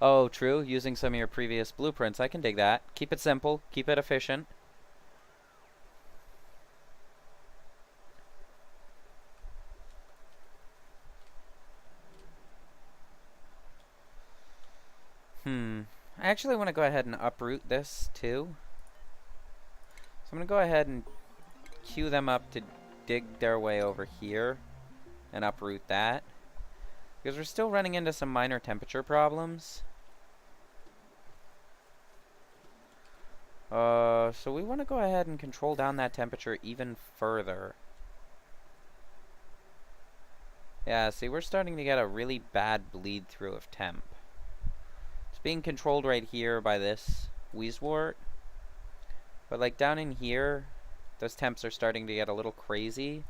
Oh, true. Using some of your previous blueprints. I can dig that. Keep it simple. Keep it efficient. I actually want to go ahead and uproot this, too. So I'm going to go ahead and queue them up to dig their way over here and uproot that. Because we're still running into some minor temperature problems. So we want to go ahead and control down that temperature even further. Yeah, see, we're starting to get a really bad bleed through of temp. It's being controlled right here by this Wheezewort. But like down in here, those temps are starting to get a little crazy.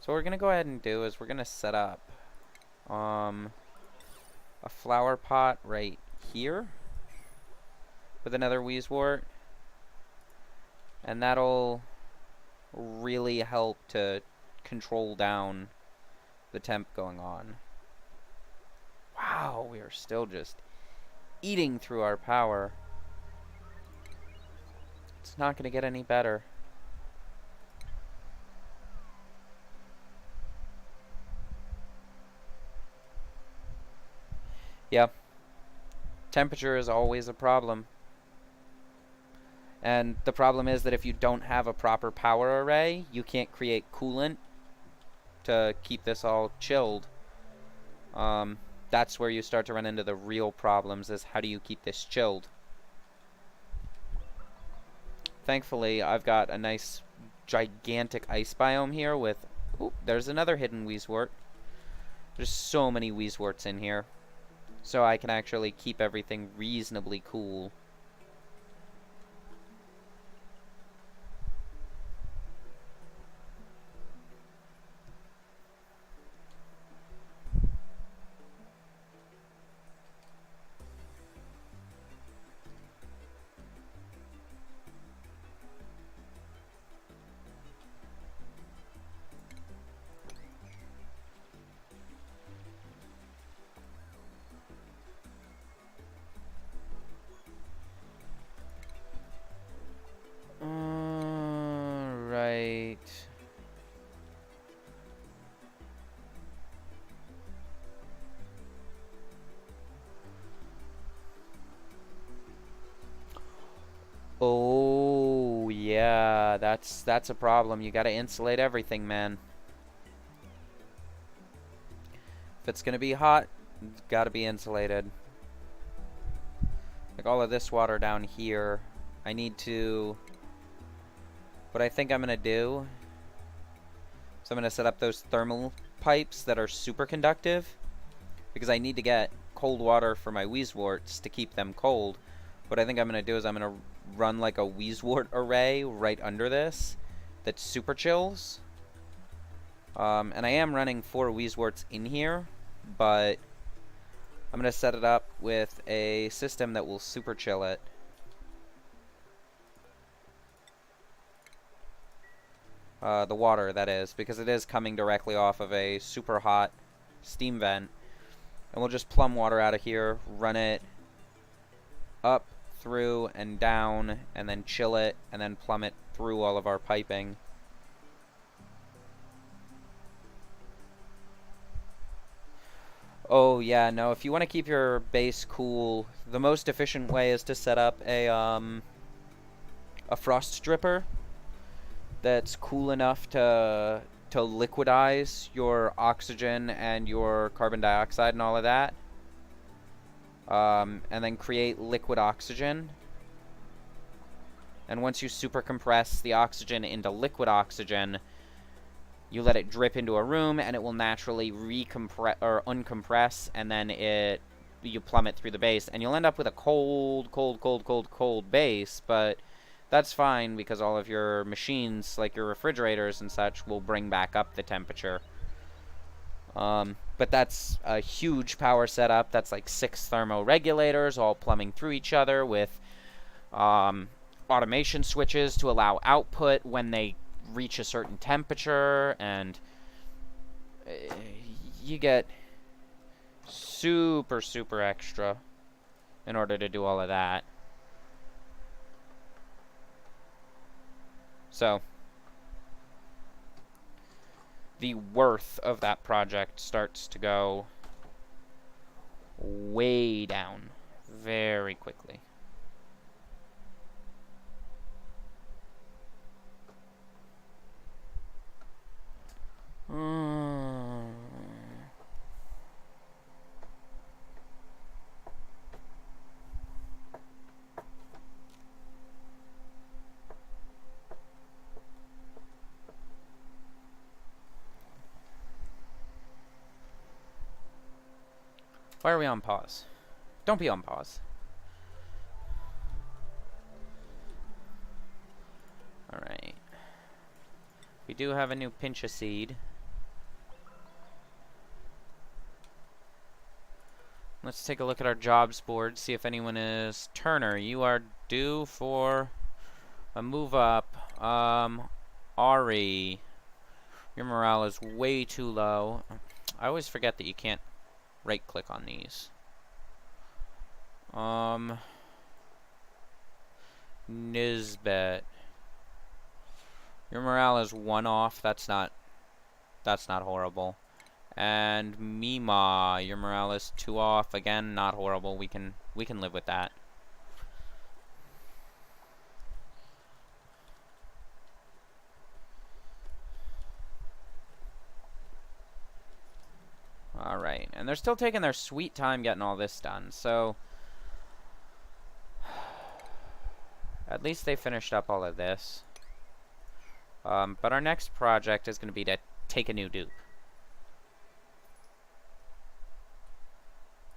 So what we're going to go ahead and do is we're going to set up a flower pot right here with another Wheezewort. And that'll really help to control down the temp going on. Wow, we are still just eating through our power. It's not going to get any better. Yeah. Temperature is always a problem. And the problem is that if you don't have a proper power array, you can't create coolant to keep this all chilled. That's where you start to run into the real problems, is how do you keep this chilled? Thankfully, I've got a nice gigantic ice biome here with... Oop, there's another hidden Wheezewort. There's so many Wheezeworts in here. So I can actually keep everything reasonably cool. Right. Oh, yeah, that's a problem. You gotta insulate everything, man. If it's gonna be hot, it's gotta be insulated. Like all of this water down here, I need to... What I think I'm gonna do is I'm gonna set up those thermal pipes that are super conductive, because I need to get cold water for my Wheezeworts to keep them cold. What I think I'm gonna do is I'm gonna run like a Wheezewort array right under this that super chills. And I am running 4 Wheezeworts in here, but I'm gonna set it up with a system that will super chill it. The water, that is, because it is coming directly off of a super hot steam vent. And we'll just plumb water out of here, run it up, through, and down, and then chill it, and then plumb it through all of our piping. Oh yeah, no, if you want to keep your base cool, the most efficient way is to set up a frost stripper that's cool enough to to liquidize your oxygen and your carbon dioxide and all of that. And then create liquid oxygen. And once you super compress the oxygen into liquid oxygen, you let it drip into a room, and it will naturally recompress or uncompress, and then you plummet through the base, and you'll end up with a cold base. But that's fine because all of your machines, like your refrigerators and such, will bring back up the temperature. But that's a huge power setup. That's like 6 thermoregulators all plumbing through each other with automation switches to allow output when they reach a certain temperature, and you get super extra in order to do all of that. So the worth of that project starts to go way down very quickly. Why are we on pause? Don't be on pause. Alright. We do have a new pinch of seed. Let's take a look at our jobs board, see if anyone is... Turner, you are due for a move up. Ari, your morale is way too low. I always forget that you can't right-click on these. Nisbet, your morale is 1 off. That's not horrible. And Mima, your morale is 2 off. Again, not horrible. We can live with that. Alright, and they're still taking their sweet time getting all this done, so... At least they finished up all of this. But our next project is going to be to take a new dupe.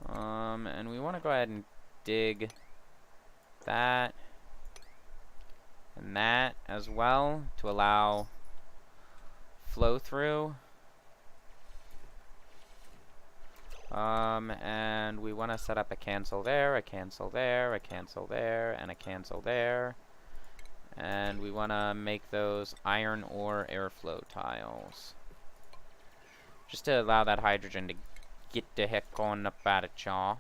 And we want to go ahead and dig that and that as well to allow flow through. And we want to set up a cancel there, a cancel there, a cancel there, and a cancel there. And we want to make those iron ore airflow tiles. Just to allow that hydrogen to get the heck on up out of chaw.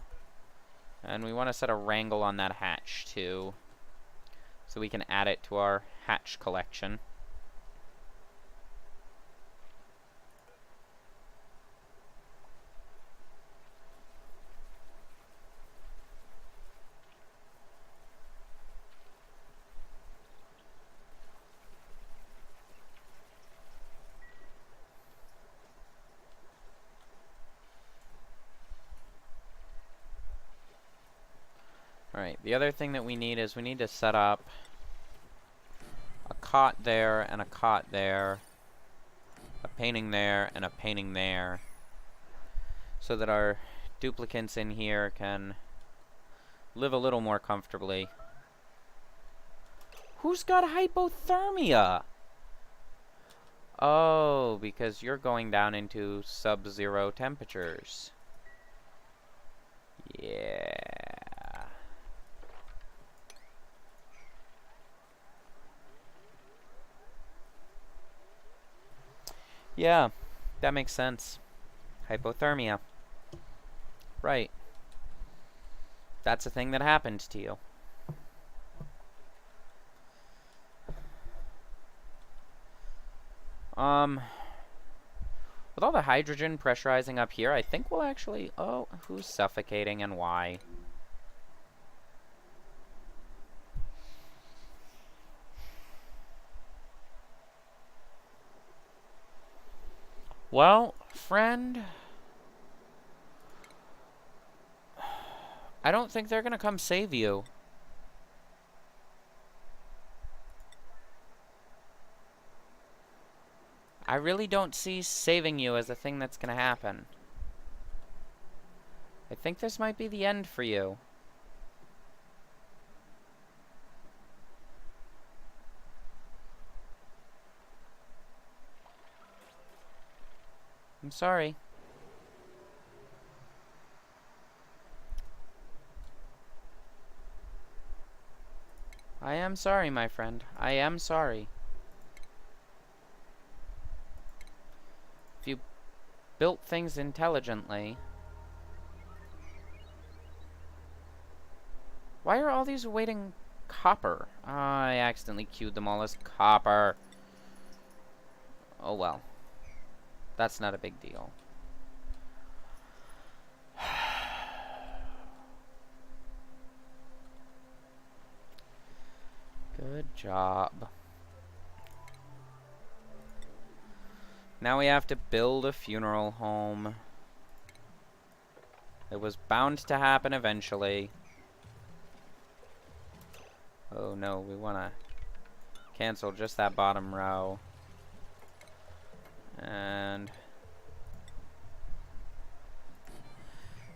And we want to set a wrangle on that hatch too, so we can add it to our hatch collection. Alright, the other thing that we need is we need to set up a cot there and a cot there, a painting there and a painting there, so that our duplicants in here can live a little more comfortably. Who's got hypothermia? Oh, because you're going down into sub-zero temperatures. Yeah. Yeah, that makes sense. Hypothermia. Right. That's a thing that happened to you. With all the hydrogen pressurizing up here, I think we'll actually... Oh, who's suffocating and why? Well, friend, I don't think they're gonna come save you. I really don't see saving you as a thing that's gonna happen. I think this might be the end for you. I'm sorry. I am sorry, my friend. I am sorry. If you built things intelligently... Why are all these awaiting copper? I accidentally queued them all as copper. Oh well. That's not a big deal. Good job. Now we have to build a funeral home. It was bound to happen eventually. Oh no, we want to cancel just that bottom row. And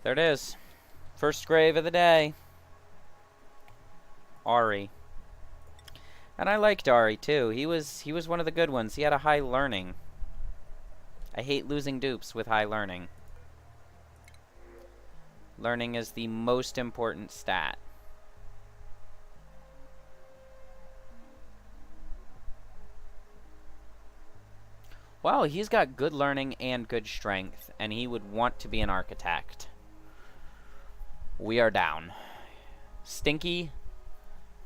there it is. First grave of the day. Ari. And I liked Ari too. He was one of the good ones. He had a high learning. I hate losing dupes with high learning. Learning is the most important stat. Well, he's got good learning and good strength, and he would want to be an architect. We are down. Stinky?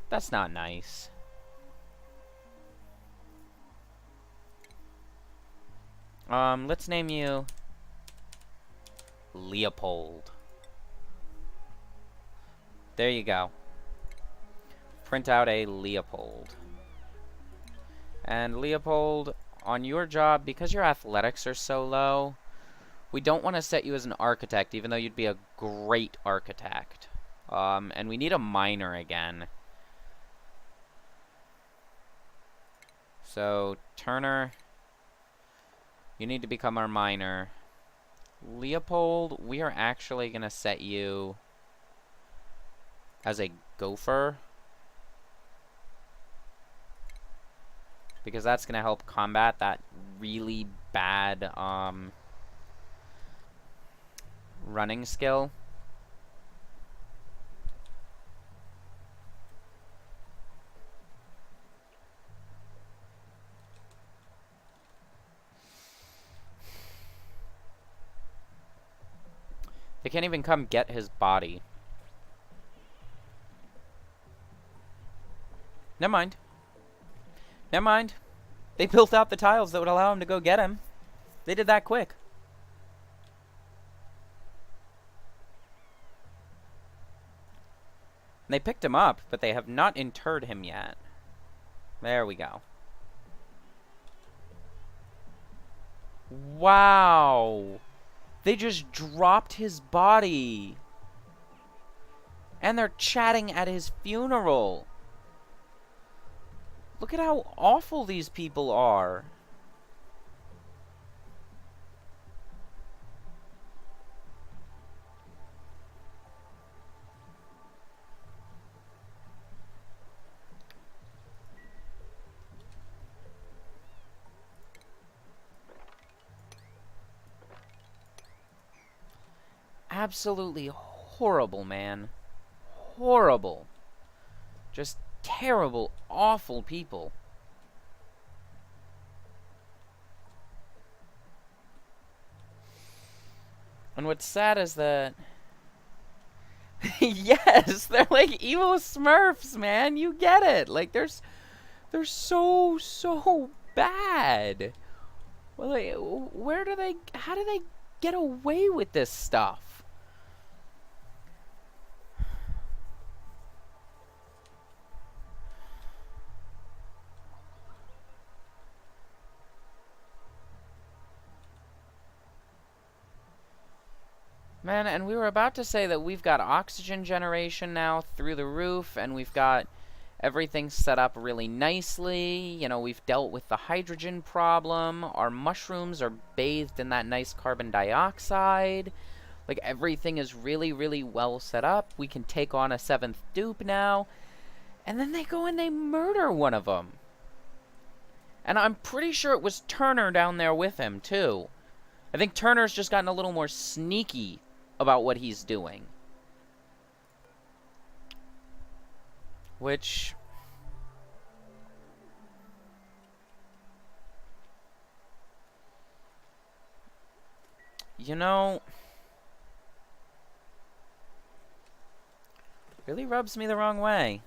That's not nice. Let's name you Leopold. There you go. Print out a Leopold. And Leopold, on your job, because your athletics are so low, we don't want to set you as an architect, even though you'd be a great architect. And we need a miner again. So, Turner, you need to become our miner. Leopold, we are actually going to set you as a gopher, because that's going to help combat that really bad running skill. They can't even come get his body. Never mind. Never mind. They built out the tiles that would allow him to go get him. They did that quick. They picked him up, but they have not interred him yet. There we go. Wow. They just dropped his body. And they're chatting at his funeral. Look at how awful these people are. Absolutely horrible, man. Horrible. Just terrible, awful people. And what's sad is that... yes, they're like evil Smurfs, man. You get it. Like, they're so bad. Well, like, how do they get away with this stuff? Man, and we were about to say that we've got oxygen generation now through the roof, and we've got everything set up really nicely. You know, we've dealt with the hydrogen problem. Our mushrooms are bathed in that nice carbon dioxide. Like, everything is really, really well set up. We can take on a 7th dupe now. And then they go and they murder one of them. And I'm pretty sure it was Turner down there with him, too. I think Turner's just gotten a little more sneaky about what he's doing. Which... you know... really rubs me the wrong way.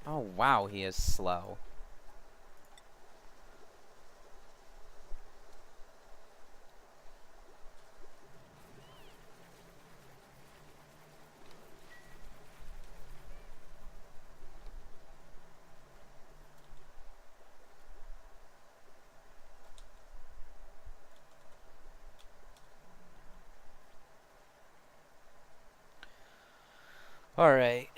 Oh, wow, he is slow. Alright.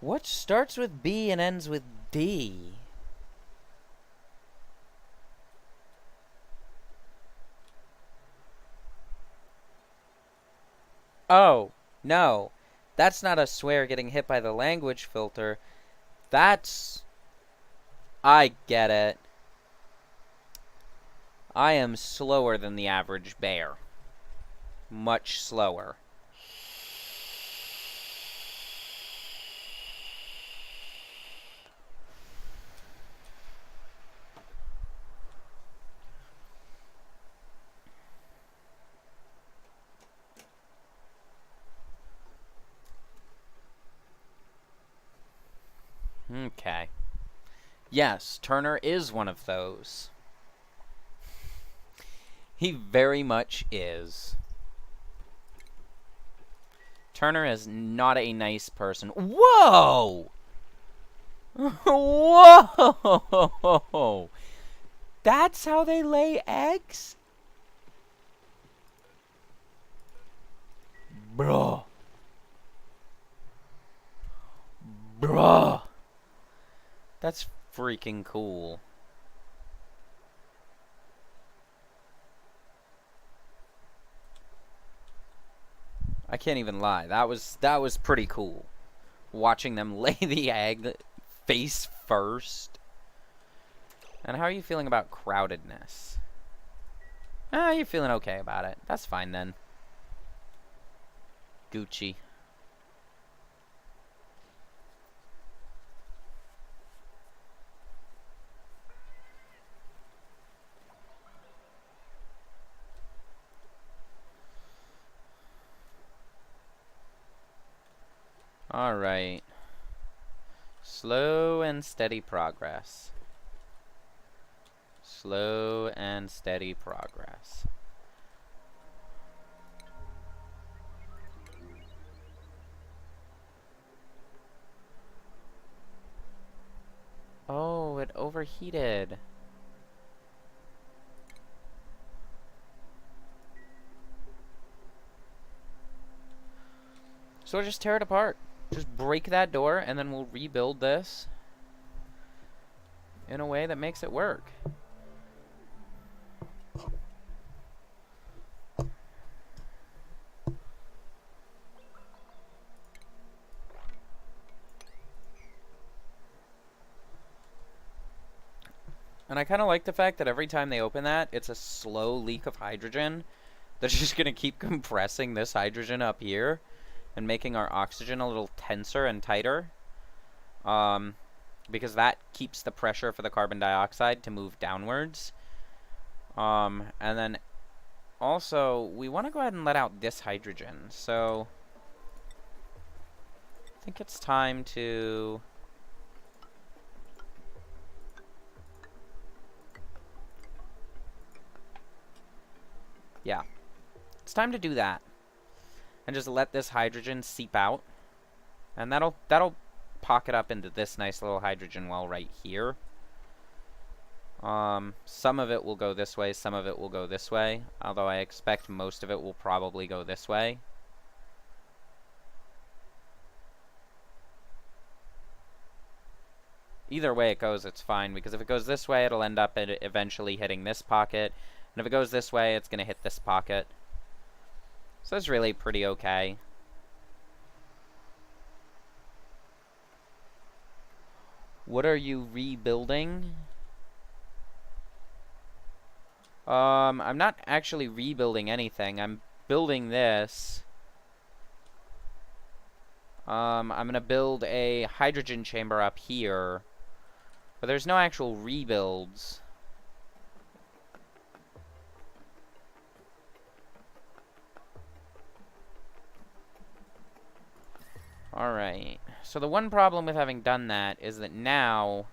What starts with B and ends with D? Oh, no. That's not a swear getting hit by the language filter. That's... I get it. I am slower than the average bear. Much slower. Okay. Yes, Turner is one of those. He very much is. Turner is not a nice person. Whoa! Whoa! That's how they lay eggs? Bruh. Bruh. That's freaking cool. I can't even lie. That was pretty cool. Watching them lay the egg face first. And how are you feeling about crowdedness? Ah, you're feeling okay about it. That's fine then. Gucci. Alright. Slow and steady progress. Slow and steady progress. Oh, it overheated. So we'll just tear it apart. Just break that door, and then we'll rebuild this in a way that makes it work. And I kind of like the fact that every time they open that, it's a slow leak of hydrogen that's just going to keep compressing this hydrogen up here and making our oxygen a little tenser and tighter. Because that keeps the pressure for the carbon dioxide to move downwards. And then also, we want to go ahead and let out this hydrogen. So I think it's time to... yeah. It's time to do that. And just let this hydrogen seep out. And that'll pocket up into this nice little hydrogen well right here. Some of it will go this way, some of it will go this way, although I expect most of it will probably go this way. Either way it goes, it's fine, because if it goes this way, it'll end up eventually hitting this pocket, and if it goes this way, it's going to hit this pocket. So that's really pretty okay. What are you rebuilding? I'm not actually rebuilding anything. I'm building this. I'm gonna build a hydrogen chamber up here. But there's no actual rebuilds. Alright. So the one problem with having done that is that now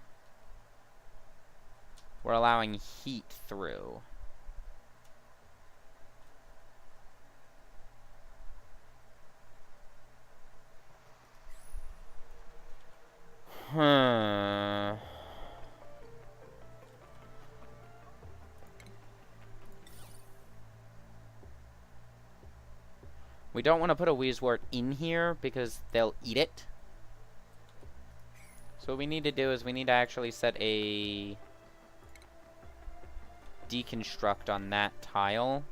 we're allowing heat through. We don't want to put a Wheezewort in here because they'll eat it. So what we need to do is we need to actually set a deconstruct on that tile.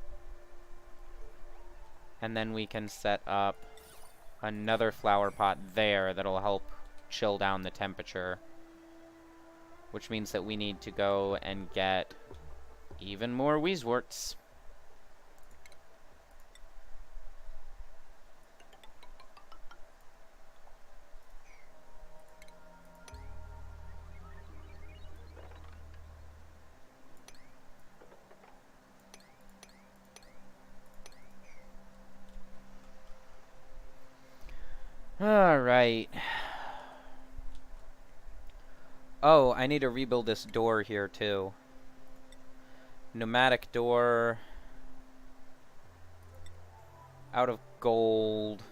And then we can set up another flower pot there that'll help chill down the temperature. Which means that we need to go and get even more Wheezeworts. Alright. Oh, I need to rebuild this door here, too. Pneumatic door. Out of gold.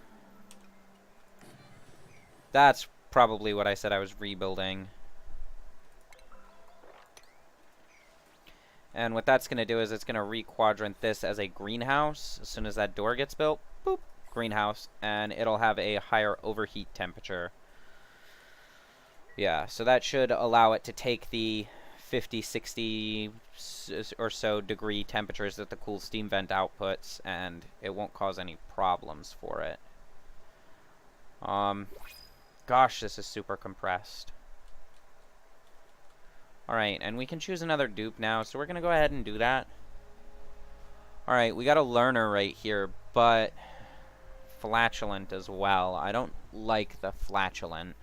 That's probably what I said I was rebuilding. And what that's going to do is it's going to re-quadrant this as a greenhouse. As soon as that door gets built, boop, greenhouse. And it'll have a higher overheat temperature. Yeah, so that should allow it to take the 50, 60 or so degree temperatures that the cool steam vent outputs, and it won't cause any problems for it. Gosh, this is super compressed. Alright, and we can choose another dupe now, so we're going to go ahead and do that. Alright, we got a learner right here, but flatulent as well. I don't like the flatulent.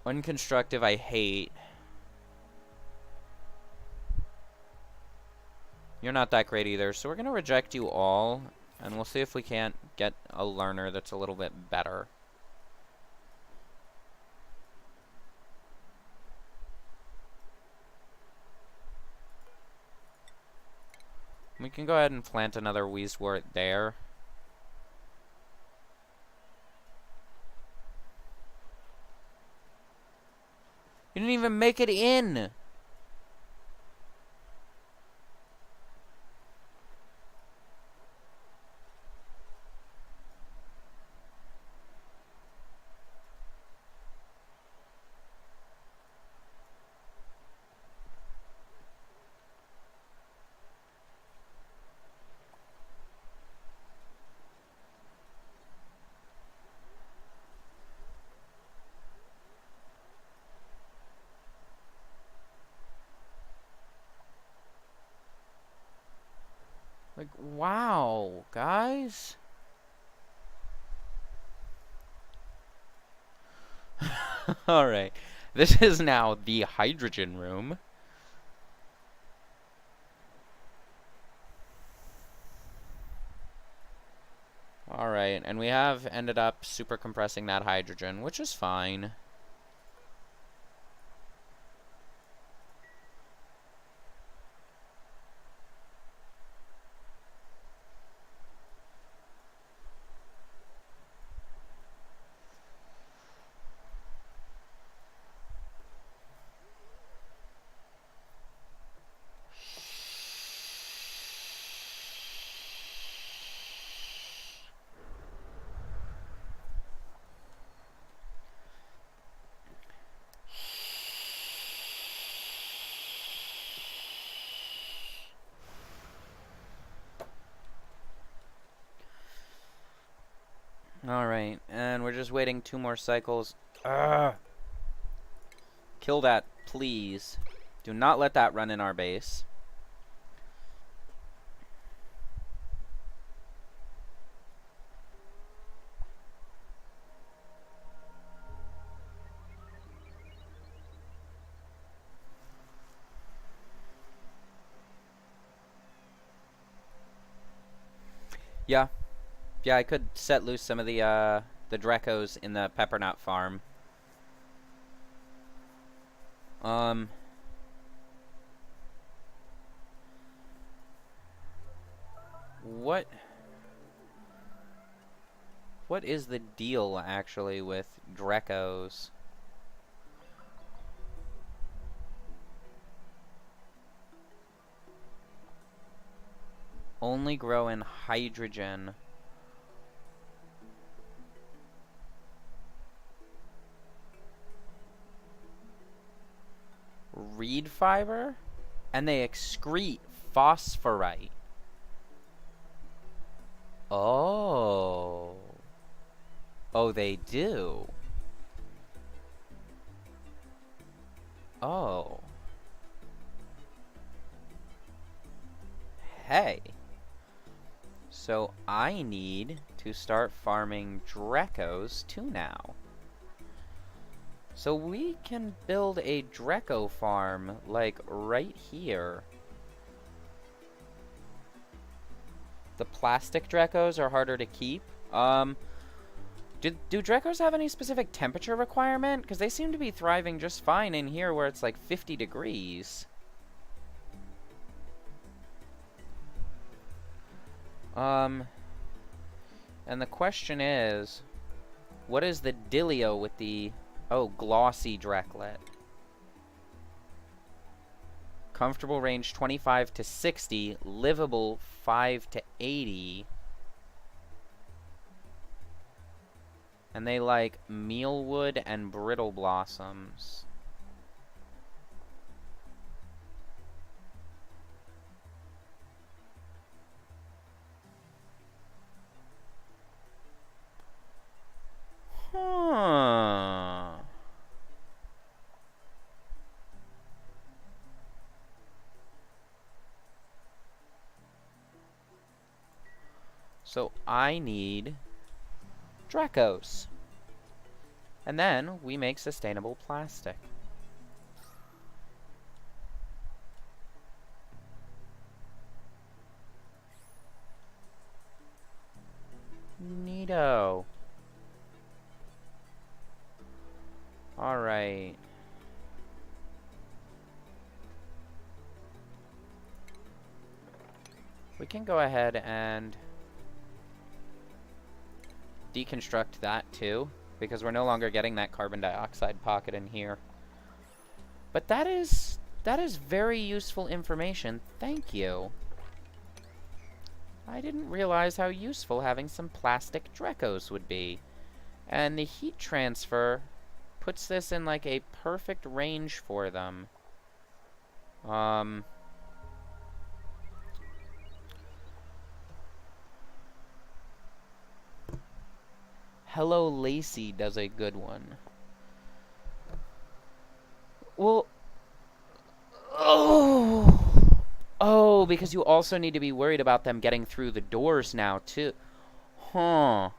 Unconstructive I hate. You're not that great either, so we're going to reject you all, and we'll see if we can't get a learner that's a little bit better. We can go ahead and plant another Wheezewort there. You didn't even make it in! Like, wow, guys. Alright. This is now the hydrogen room. Alright, and we have ended up super compressing that hydrogen, which is fine. Alright, and we're just waiting 2 more cycles. Ugh. Kill that, please. Do not let that run in our base. Yeah. Yeah, I could set loose some of the Drekos in the Peppernut farm. What is the deal, actually, with Drekos? Only grow in hydrogen. Reed fiber? And they excrete phosphorite. Oh. Oh, they do. Oh. Hey. So I need to start farming Drekos too now. So we can build a Dreko farm, like, right here. The plastic Drekos are harder to keep. Do Drekos have any specific temperature requirement? Because they seem to be thriving just fine in here where it's like 50 degrees. And the question is, what is the dealio with the... Oh, glossy Dreklet. Comfortable range 25 to 60, livable 5 to 80. And they like mealwood and brittle blossoms. Huh. So I need Drekos. And then we make sustainable plastic. Neato. Alright. We can go ahead and deconstruct that too, because we're no longer getting that carbon dioxide pocket in here. But that is very useful information. Thank you. I didn't realize how useful having some plastic Drekos would be. And the heat transfer puts this in like a perfect range for them. Hello Lacey does a good one. Well, oh, because you also need to be worried about them getting through the doors now too. Huh.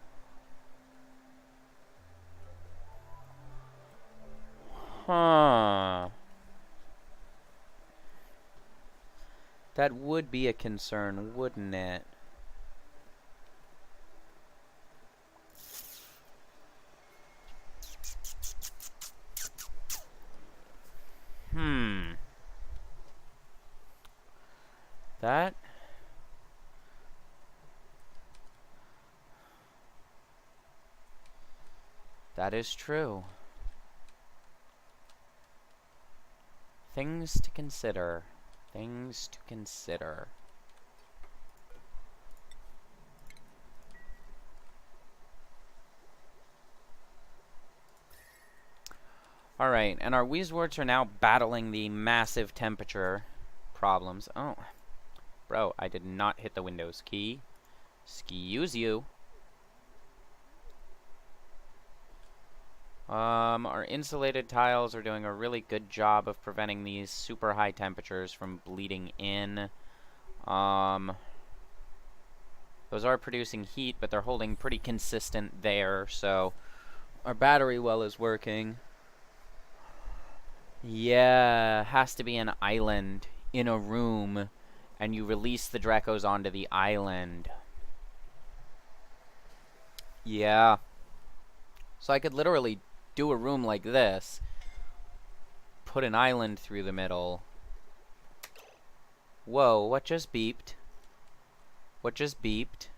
Huh. That would be a concern, wouldn't it? That is true. Things to consider. Things to consider. Alright, and our Weezeworts are now battling the massive temperature problems. Oh, bro, I did not hit the Windows key. Excuse you. Our insulated tiles are doing a really good job of preventing these super high temperatures from bleeding in. Those are producing heat, but they're holding pretty consistent there, so our battery well is working. Yeah, has to be an island in a room, and you release the Dracos onto the island. Yeah. So I could literally do a room like this, put an island through the middle. Whoa, what just beeped? What just beeped?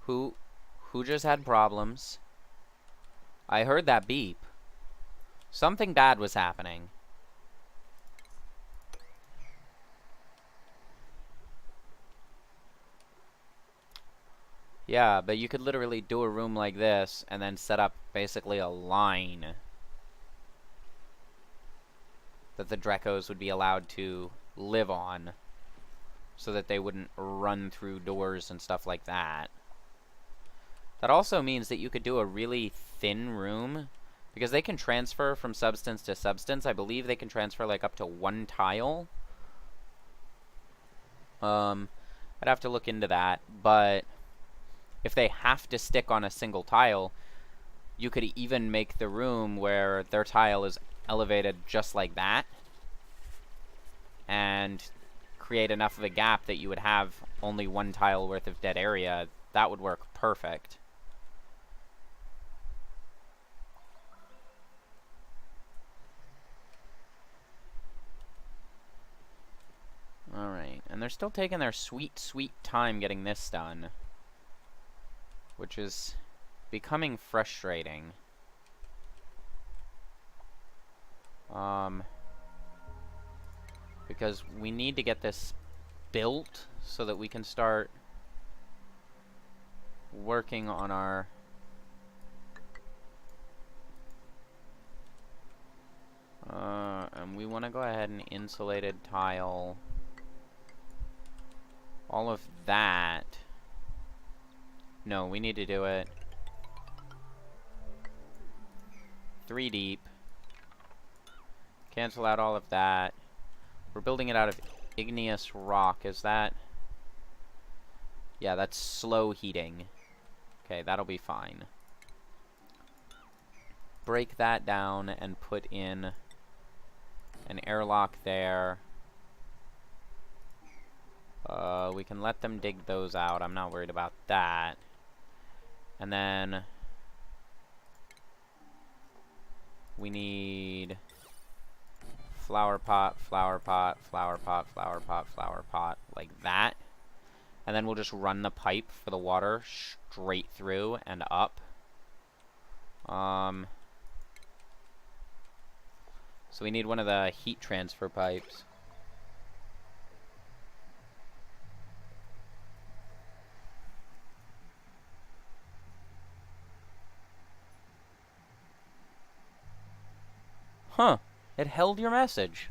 Who just had problems? I heard that beep. Something bad was happening. Yeah, but you could literally do a room like this and then set up basically a line that the Dracos would be allowed to live on so that they wouldn't run through doors and stuff like that. That also means that you could do a really thin room because they can transfer from substance to substance. I believe they can transfer like up to 1 tile. I'd have to look into that, but if they have to stick on a single tile, you could even make the room where their tile is elevated just like that and create enough of a gap that you would have only 1 tile worth of dead area. That would work perfect. Alright, and they're still taking their sweet, sweet time getting this done, which is becoming frustrating. Because we need to get this built so that we can start working on our and we want to go ahead and insulated tile all of that. No, we need to do it 3 deep. Cancel out all of that. We're building it out of igneous rock. Is that? Yeah, that's slow heating. Okay, that'll be fine. Break that down and put in an airlock there. We can let them dig those out. I'm not worried about that. And then we need flower pot, flower pot, flower pot, flower pot, flower pot, like that. And then we'll just run the pipe for the water straight through and up. So we need one of the heat transfer pipes. Huh. It held your message.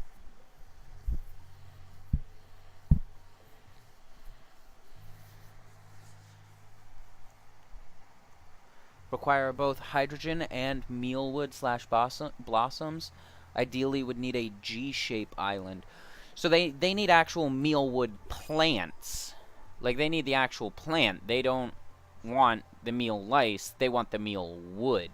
Require both hydrogen and mealwood slash blossoms. Ideally would need a G-shape island. So they need actual mealwood plants. Like, they need the actual plant. They don't want the meal lice. They want the meal wood.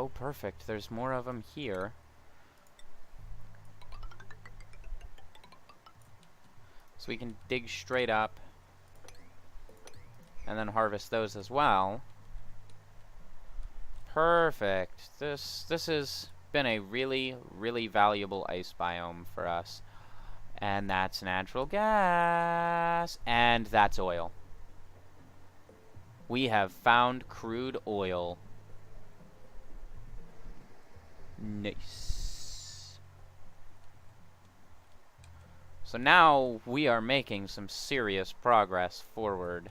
Oh, perfect. There's more of them here. So we can dig straight up and then harvest those as well. Perfect. This has been a really, really valuable ice biome for us. And that's natural gas. And that's oil. We have found crude oil. Nice. So now we are making some serious progress forward.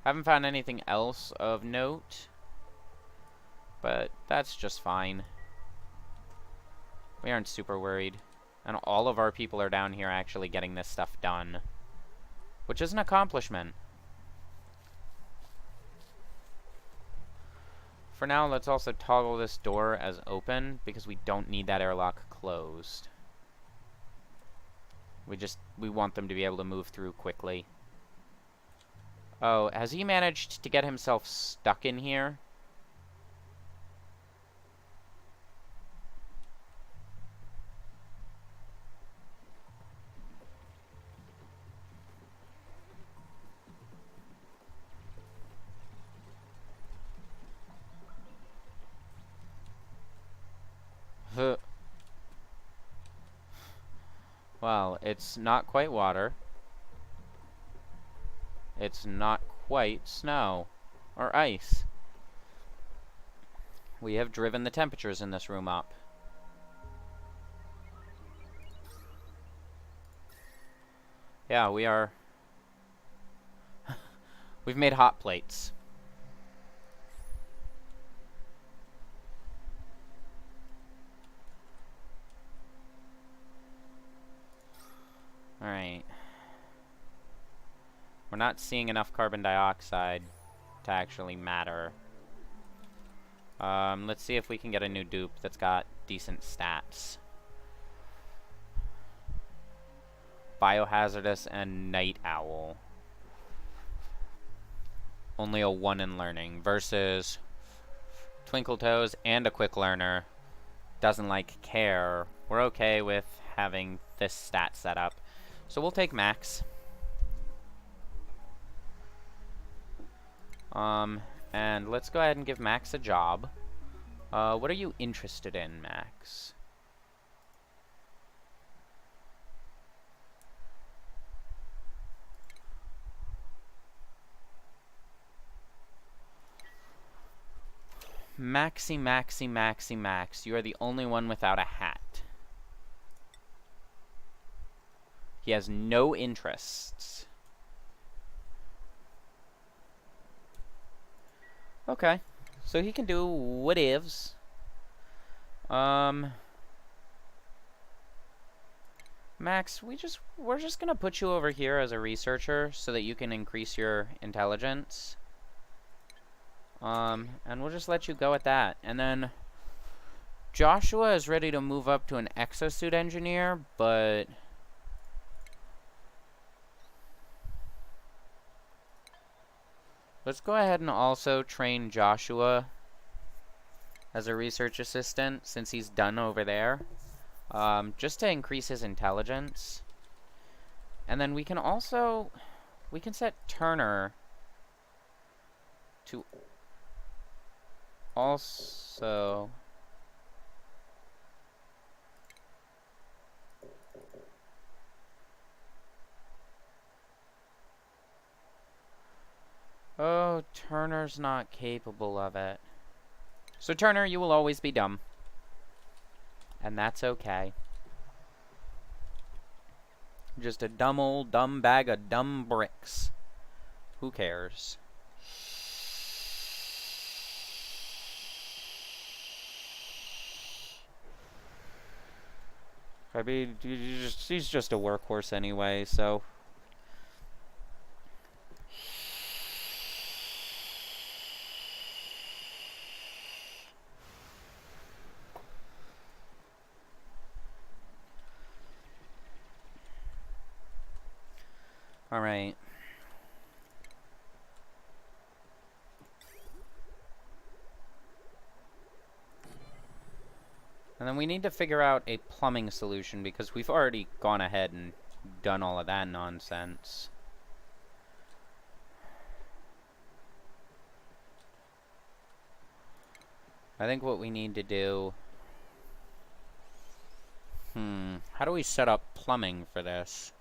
Haven't found anything else of note, but that's just fine. We aren't super worried. And all of our people are down here actually getting this stuff done, which is an accomplishment. For now, let's also toggle this door as open, because we don't need that airlock closed. We want them to be able to move through quickly. Oh, has he managed to get himself stuck in here? Huh. Well, it's not quite water. It's not quite snow or ice. We have driven the temperatures in this room up. Yeah, we are... We've made hot plates. Alright. We're not seeing enough carbon dioxide to actually matter. Let's see if we can get a new dupe that's got decent stats. Biohazardous and Night Owl. Only a 1 in learning versus Twinkle Toes and a quick learner. Doesn't like care. We're okay with having this stat set up. So we'll take Max. And let's go ahead and give Max a job. What are you interested in, Max? Maxi, Maxi, Maxi, Max. You are the only one without a hat. He has no interests. Okay. So he can do whatevs. Max, we're just gonna put you over here as a researcher so that you can increase your intelligence. And we'll just let you go at that. And then Joshua is ready to move up to an exosuit engineer, but let's go ahead and also train Joshua as a research assistant since he's done over there. Just to increase his intelligence. And then we can set Turner to also... Oh, Turner's not capable of it. So Turner, you will always be dumb. And that's okay. Just a dumb old dumb bag of dumb bricks. Who cares? I mean, she's just a workhorse anyway, so... Alright. And then we need to figure out a plumbing solution because we've already gone ahead and done all of that nonsense. I think what we need to do... How do we set up plumbing for this?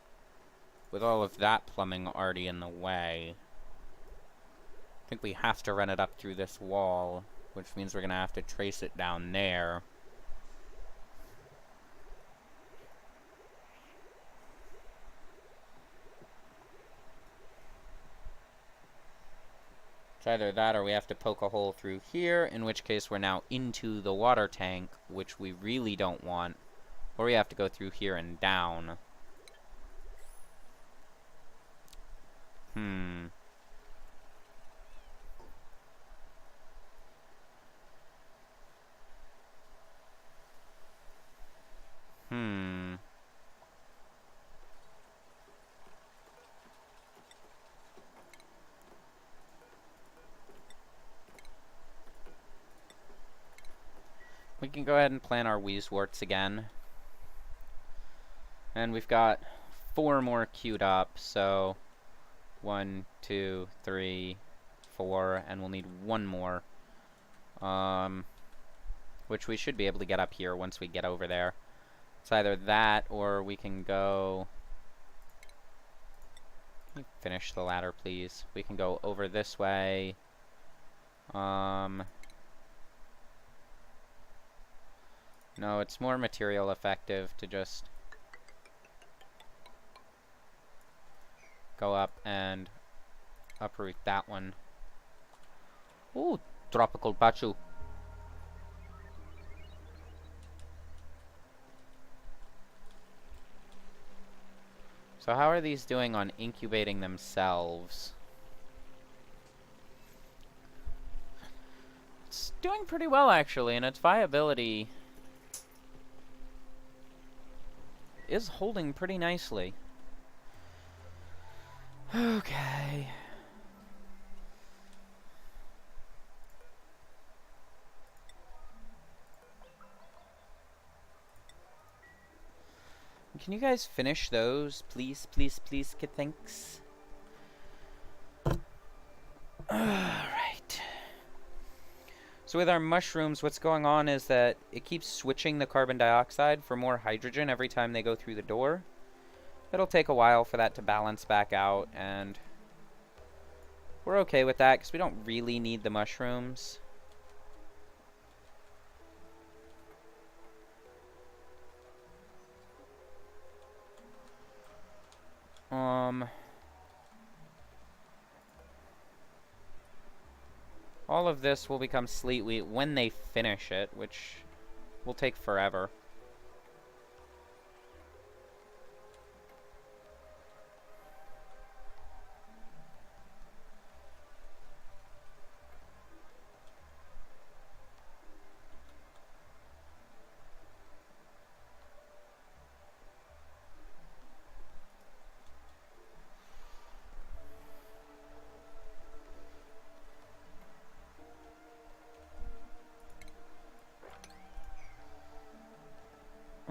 With all of that plumbing already in the way. I think we have to run it up through this wall, which means we're going to have to trace it down there. It's either that or we have to poke a hole through here, in which case we're now into the water tank, which we really don't want. Or we have to go through here and down. Hmm. Hmm. We can go ahead and plant our Weezeworts again. And we've got 4 more queued up, so 1, 2, 3, 4, and we'll need 1 more. Which we should be able to get up here once we get over there. It's either that or we can go... Can you finish the ladder, please? We can go over this way. No, it's more material effective to just go up and uproot that one. Ooh, tropical pachu. So how are these doing on incubating themselves? It's doing pretty well, actually, and its viability is holding pretty nicely. Okay. Can you guys finish those? Please, please, please, kid, thanks. Alright. So with our mushrooms, what's going on is that it keeps switching the carbon dioxide for more hydrogen every time they go through the door. It'll take a while for that to balance back out, and we're okay with that because we don't really need the mushrooms. All of this will become sleet wheat when they finish it, which will take forever.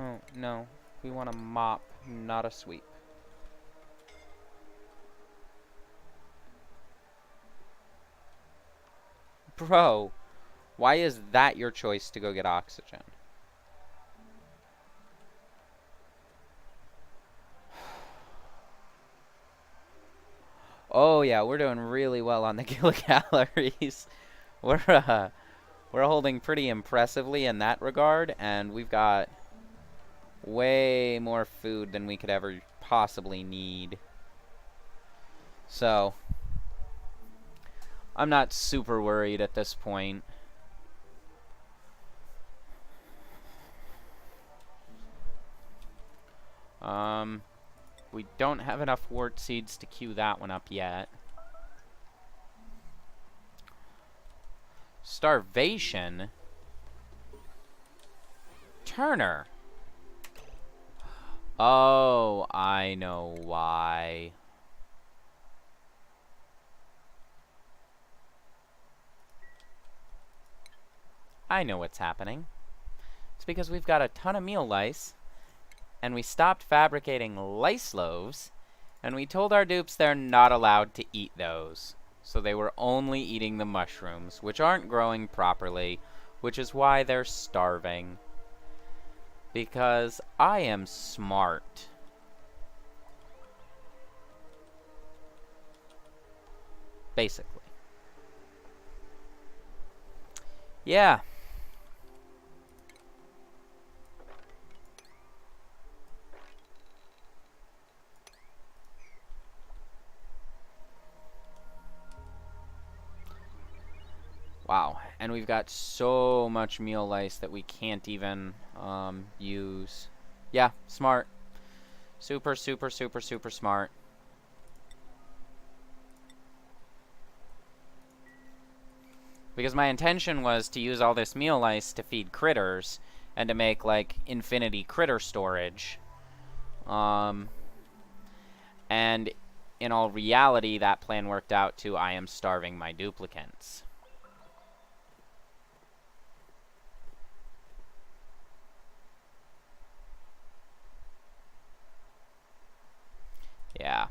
Oh, no. We want a mop, not a sweep. Bro, why is that your choice to go get oxygen? Oh yeah, we're doing really well on the kilocalories. We're holding pretty impressively in that regard, and we've got way more food than we could ever possibly need. So, I'm not super worried at this point. We don't have enough wart seeds to queue that one up yet. Starvation? Turner. Oh, I know why. I know what's happening. It's because we've got a ton of meal lice, and we stopped fabricating lice loaves, and we told our dupes they're not allowed to eat those. So they were only eating the mushrooms, which aren't growing properly, which is why they're starving. Because I am smart. Basically. Yeah. And we've got so much meal lice that we can't even use. Yeah, smart. Super, super, super, super smart. Because my intention was to use all this meal lice to feed critters and to make, like, infinity critter storage. And in all reality, that plan worked out to I am starving my duplicants. Yeah.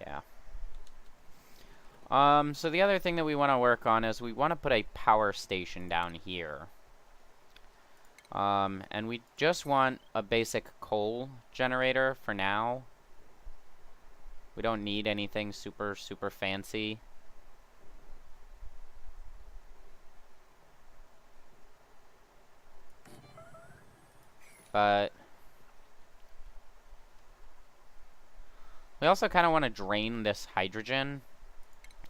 Yeah. So the other thing that we want to work on is we want to put a power station down here. And we just want a basic coal generator for now. We don't need anything super, super fancy. But we also kind of want to drain this hydrogen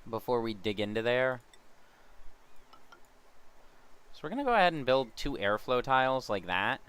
before we dig into there. So we're going to go ahead and build 2 airflow tiles like that.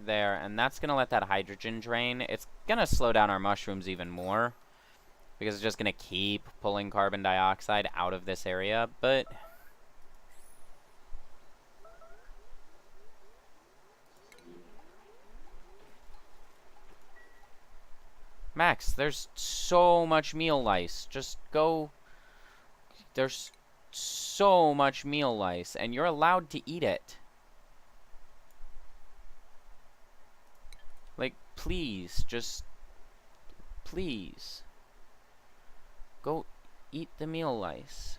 There, and that's going to let that hydrogen drain. It's going to slow down our mushrooms even more, because it's just going to keep pulling carbon dioxide out of this area, but Max, there's so much meal lice. Just go. There's so much meal lice, and you're allowed to eat it. Like, please, just please go eat the meal lice.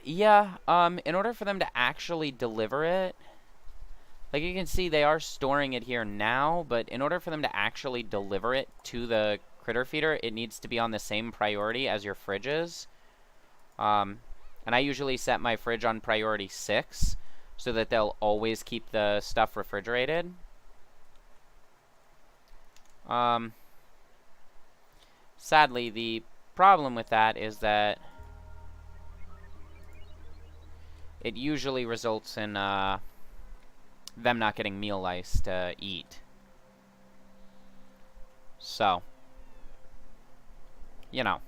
Yeah, in order for them to actually deliver it, like you can see, they are storing it here now, but in order for them to actually deliver it to the critter feeder, it needs to be on the same priority as your fridge is. And I usually set my fridge on priority 6 so that they'll always keep the stuff refrigerated. Sadly, the problem with that is that it usually results in them not getting meal lice to eat. So, you know.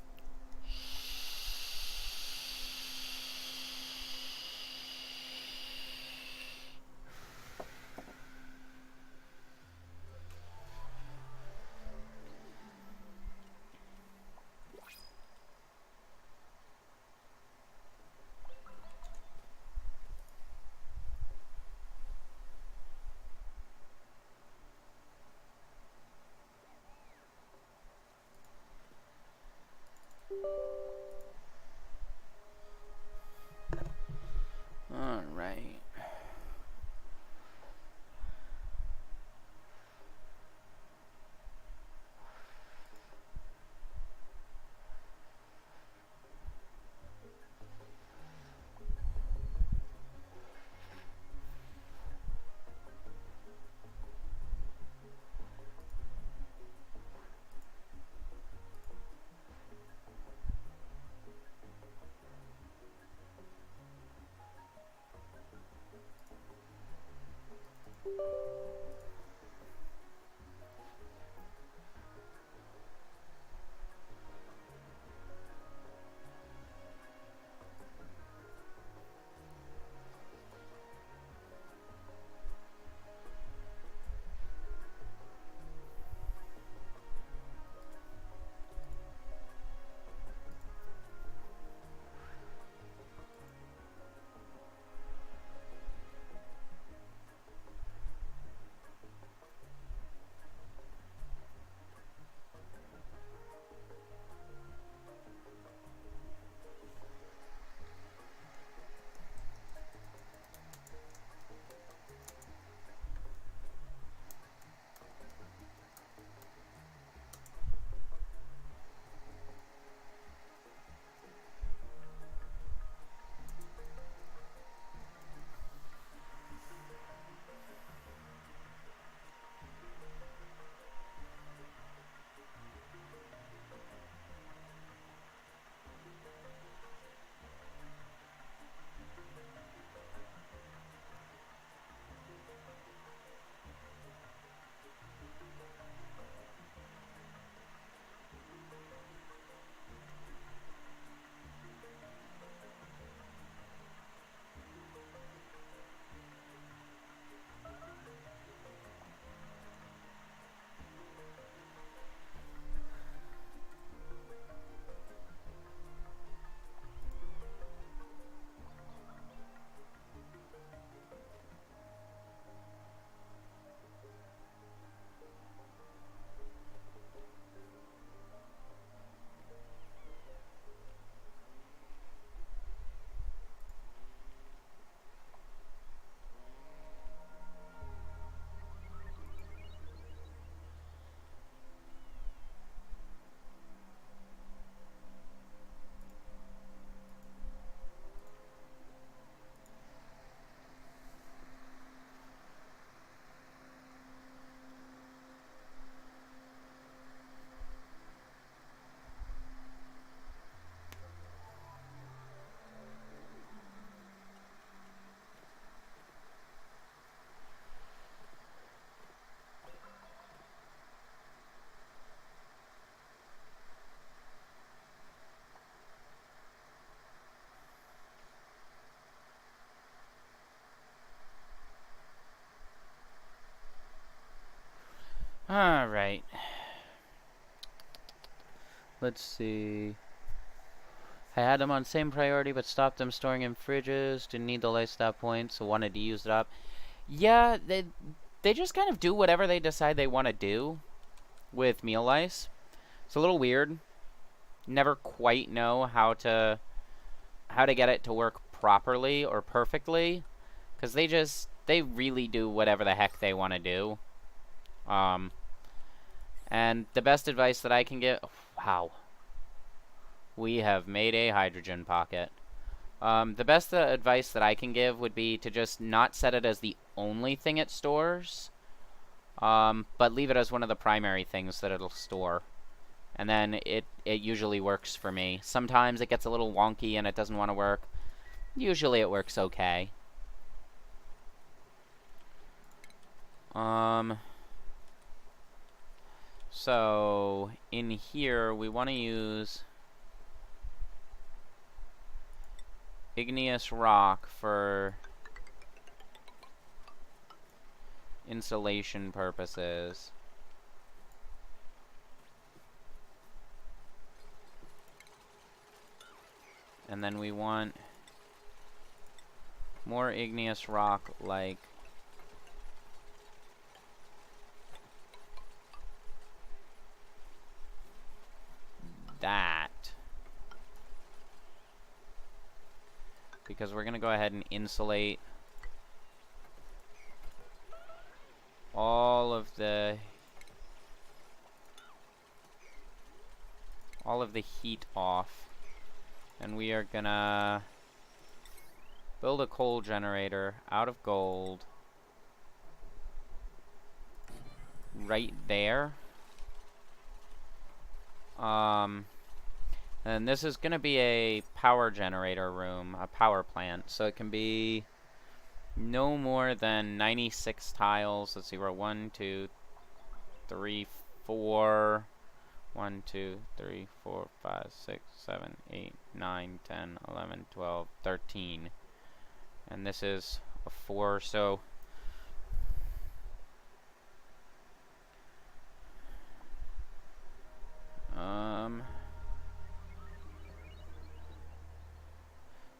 Alright. Let's see. I had them on same priority, but stopped them storing in fridges. Didn't need the lifestyle points, so wanted to use it up. Yeah, they just kind of do whatever they decide they want to do with meal lice. It's a little weird. Never quite know how to get it to work properly or perfectly, because they really do whatever the heck they want to do. And the best advice that I can give... Wow. We have made a hydrogen pocket. The best advice that I can give would be to just not set it as the only thing it stores, but leave it as one of the primary things that it'll store. And then it usually works for me. Sometimes it gets a little wonky and it doesn't want to work. Usually it works okay. So in here we want to use igneous rock for insulation purposes. And then we want more igneous rock like that. Because we're going to go ahead and insulate all of the heat off. And we are going to build a coal generator out of gold right there. And this is going to be a power generator room, a power plant. So it can be no more than 96 tiles. Let's see, we're 1, 2, 3, 4. 1, 2, 3, 4, 5, 6, 7, 8, 9, 10, 11, 12, 13. And this is a 4, so...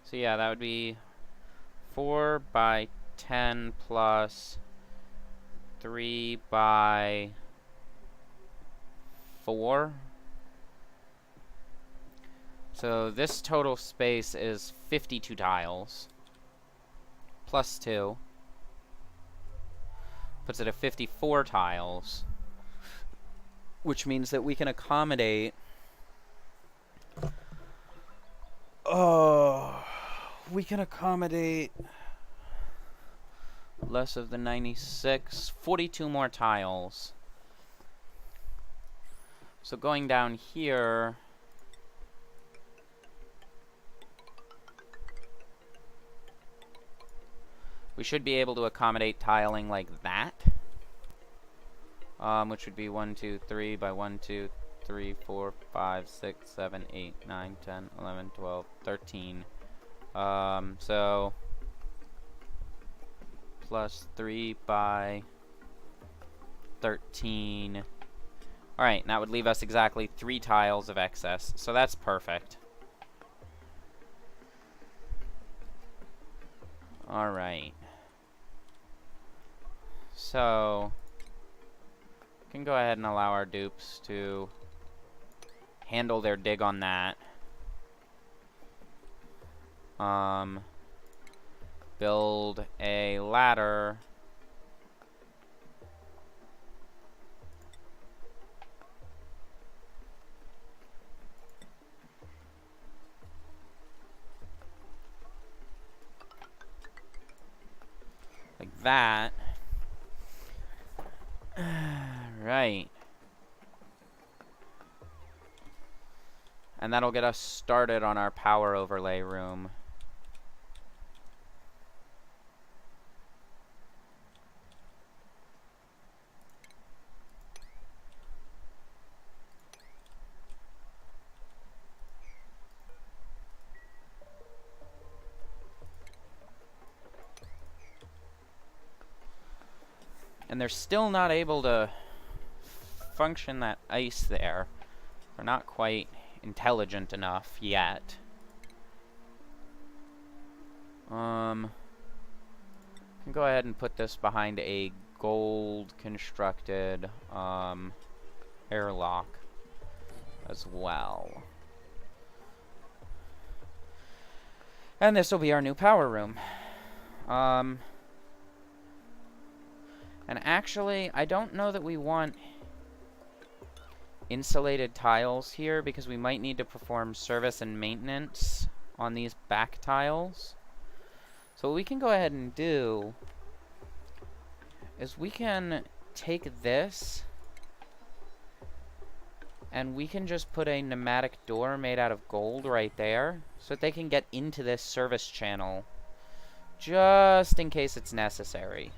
So yeah, that would be 4 by 10 plus 3 by 4. So this total space is 52 tiles. Plus 2. Puts it at 54 tiles. Which means that we can accommodate... we can accommodate less of the 96, 42 more tiles. So going down here, we should be able to accommodate tiling like that, which would be 1, 2, 3 by 1, 2, 3, 4, 5, 6, 7, 8, 9, 10, 11, 12, 13. So plus 3 by 13. Alright, that would leave us exactly 3 tiles of excess. So that's perfect. Alright. So we can go ahead and allow our dupes to handle their dig on that. Build a ladder. Like that. Right. And that'll get us started on our power overlay room. And they're still not able to function that ice there. We're not quite intelligent enough yet. Can go ahead and put this behind a gold constructed airlock as well. And this will be our new power room. And actually, I don't know that we want insulated tiles here because we might need to perform service and maintenance on these back tiles. So what we can go ahead and do is we can take this and we can just put a pneumatic door made out of gold right there so that they can get into this service channel just in case it's necessary.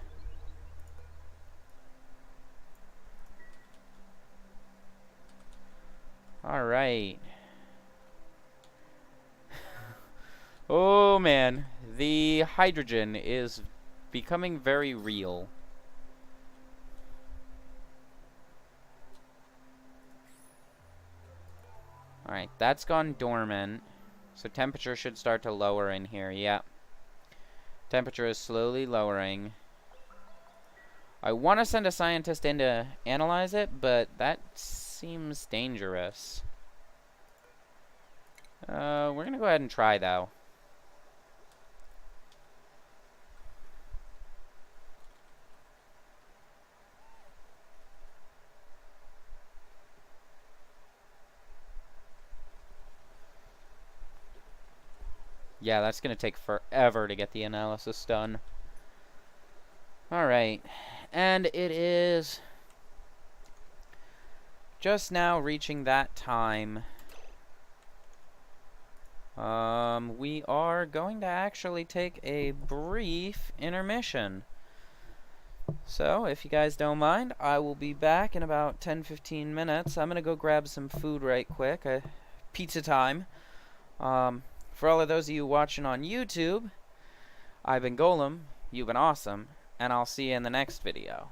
Alright. Oh man, the hydrogen is becoming very real. Alright, that's gone dormant. So temperature should start to lower in here. Yep. Temperature is slowly lowering. I want to send a scientist in to analyze it, but that seems dangerous. We're going to go ahead and try, though. Yeah, that's going to take forever to get the analysis done. Alright. And it is just now reaching that time. We are going to actually take a brief intermission. So, if you guys don't mind, I will be back in about 10-15 minutes. I'm going to go grab some food right quick. Pizza time. For all of those of you watching on YouTube, I've been Golem, you've been awesome, and I'll see you in the next video.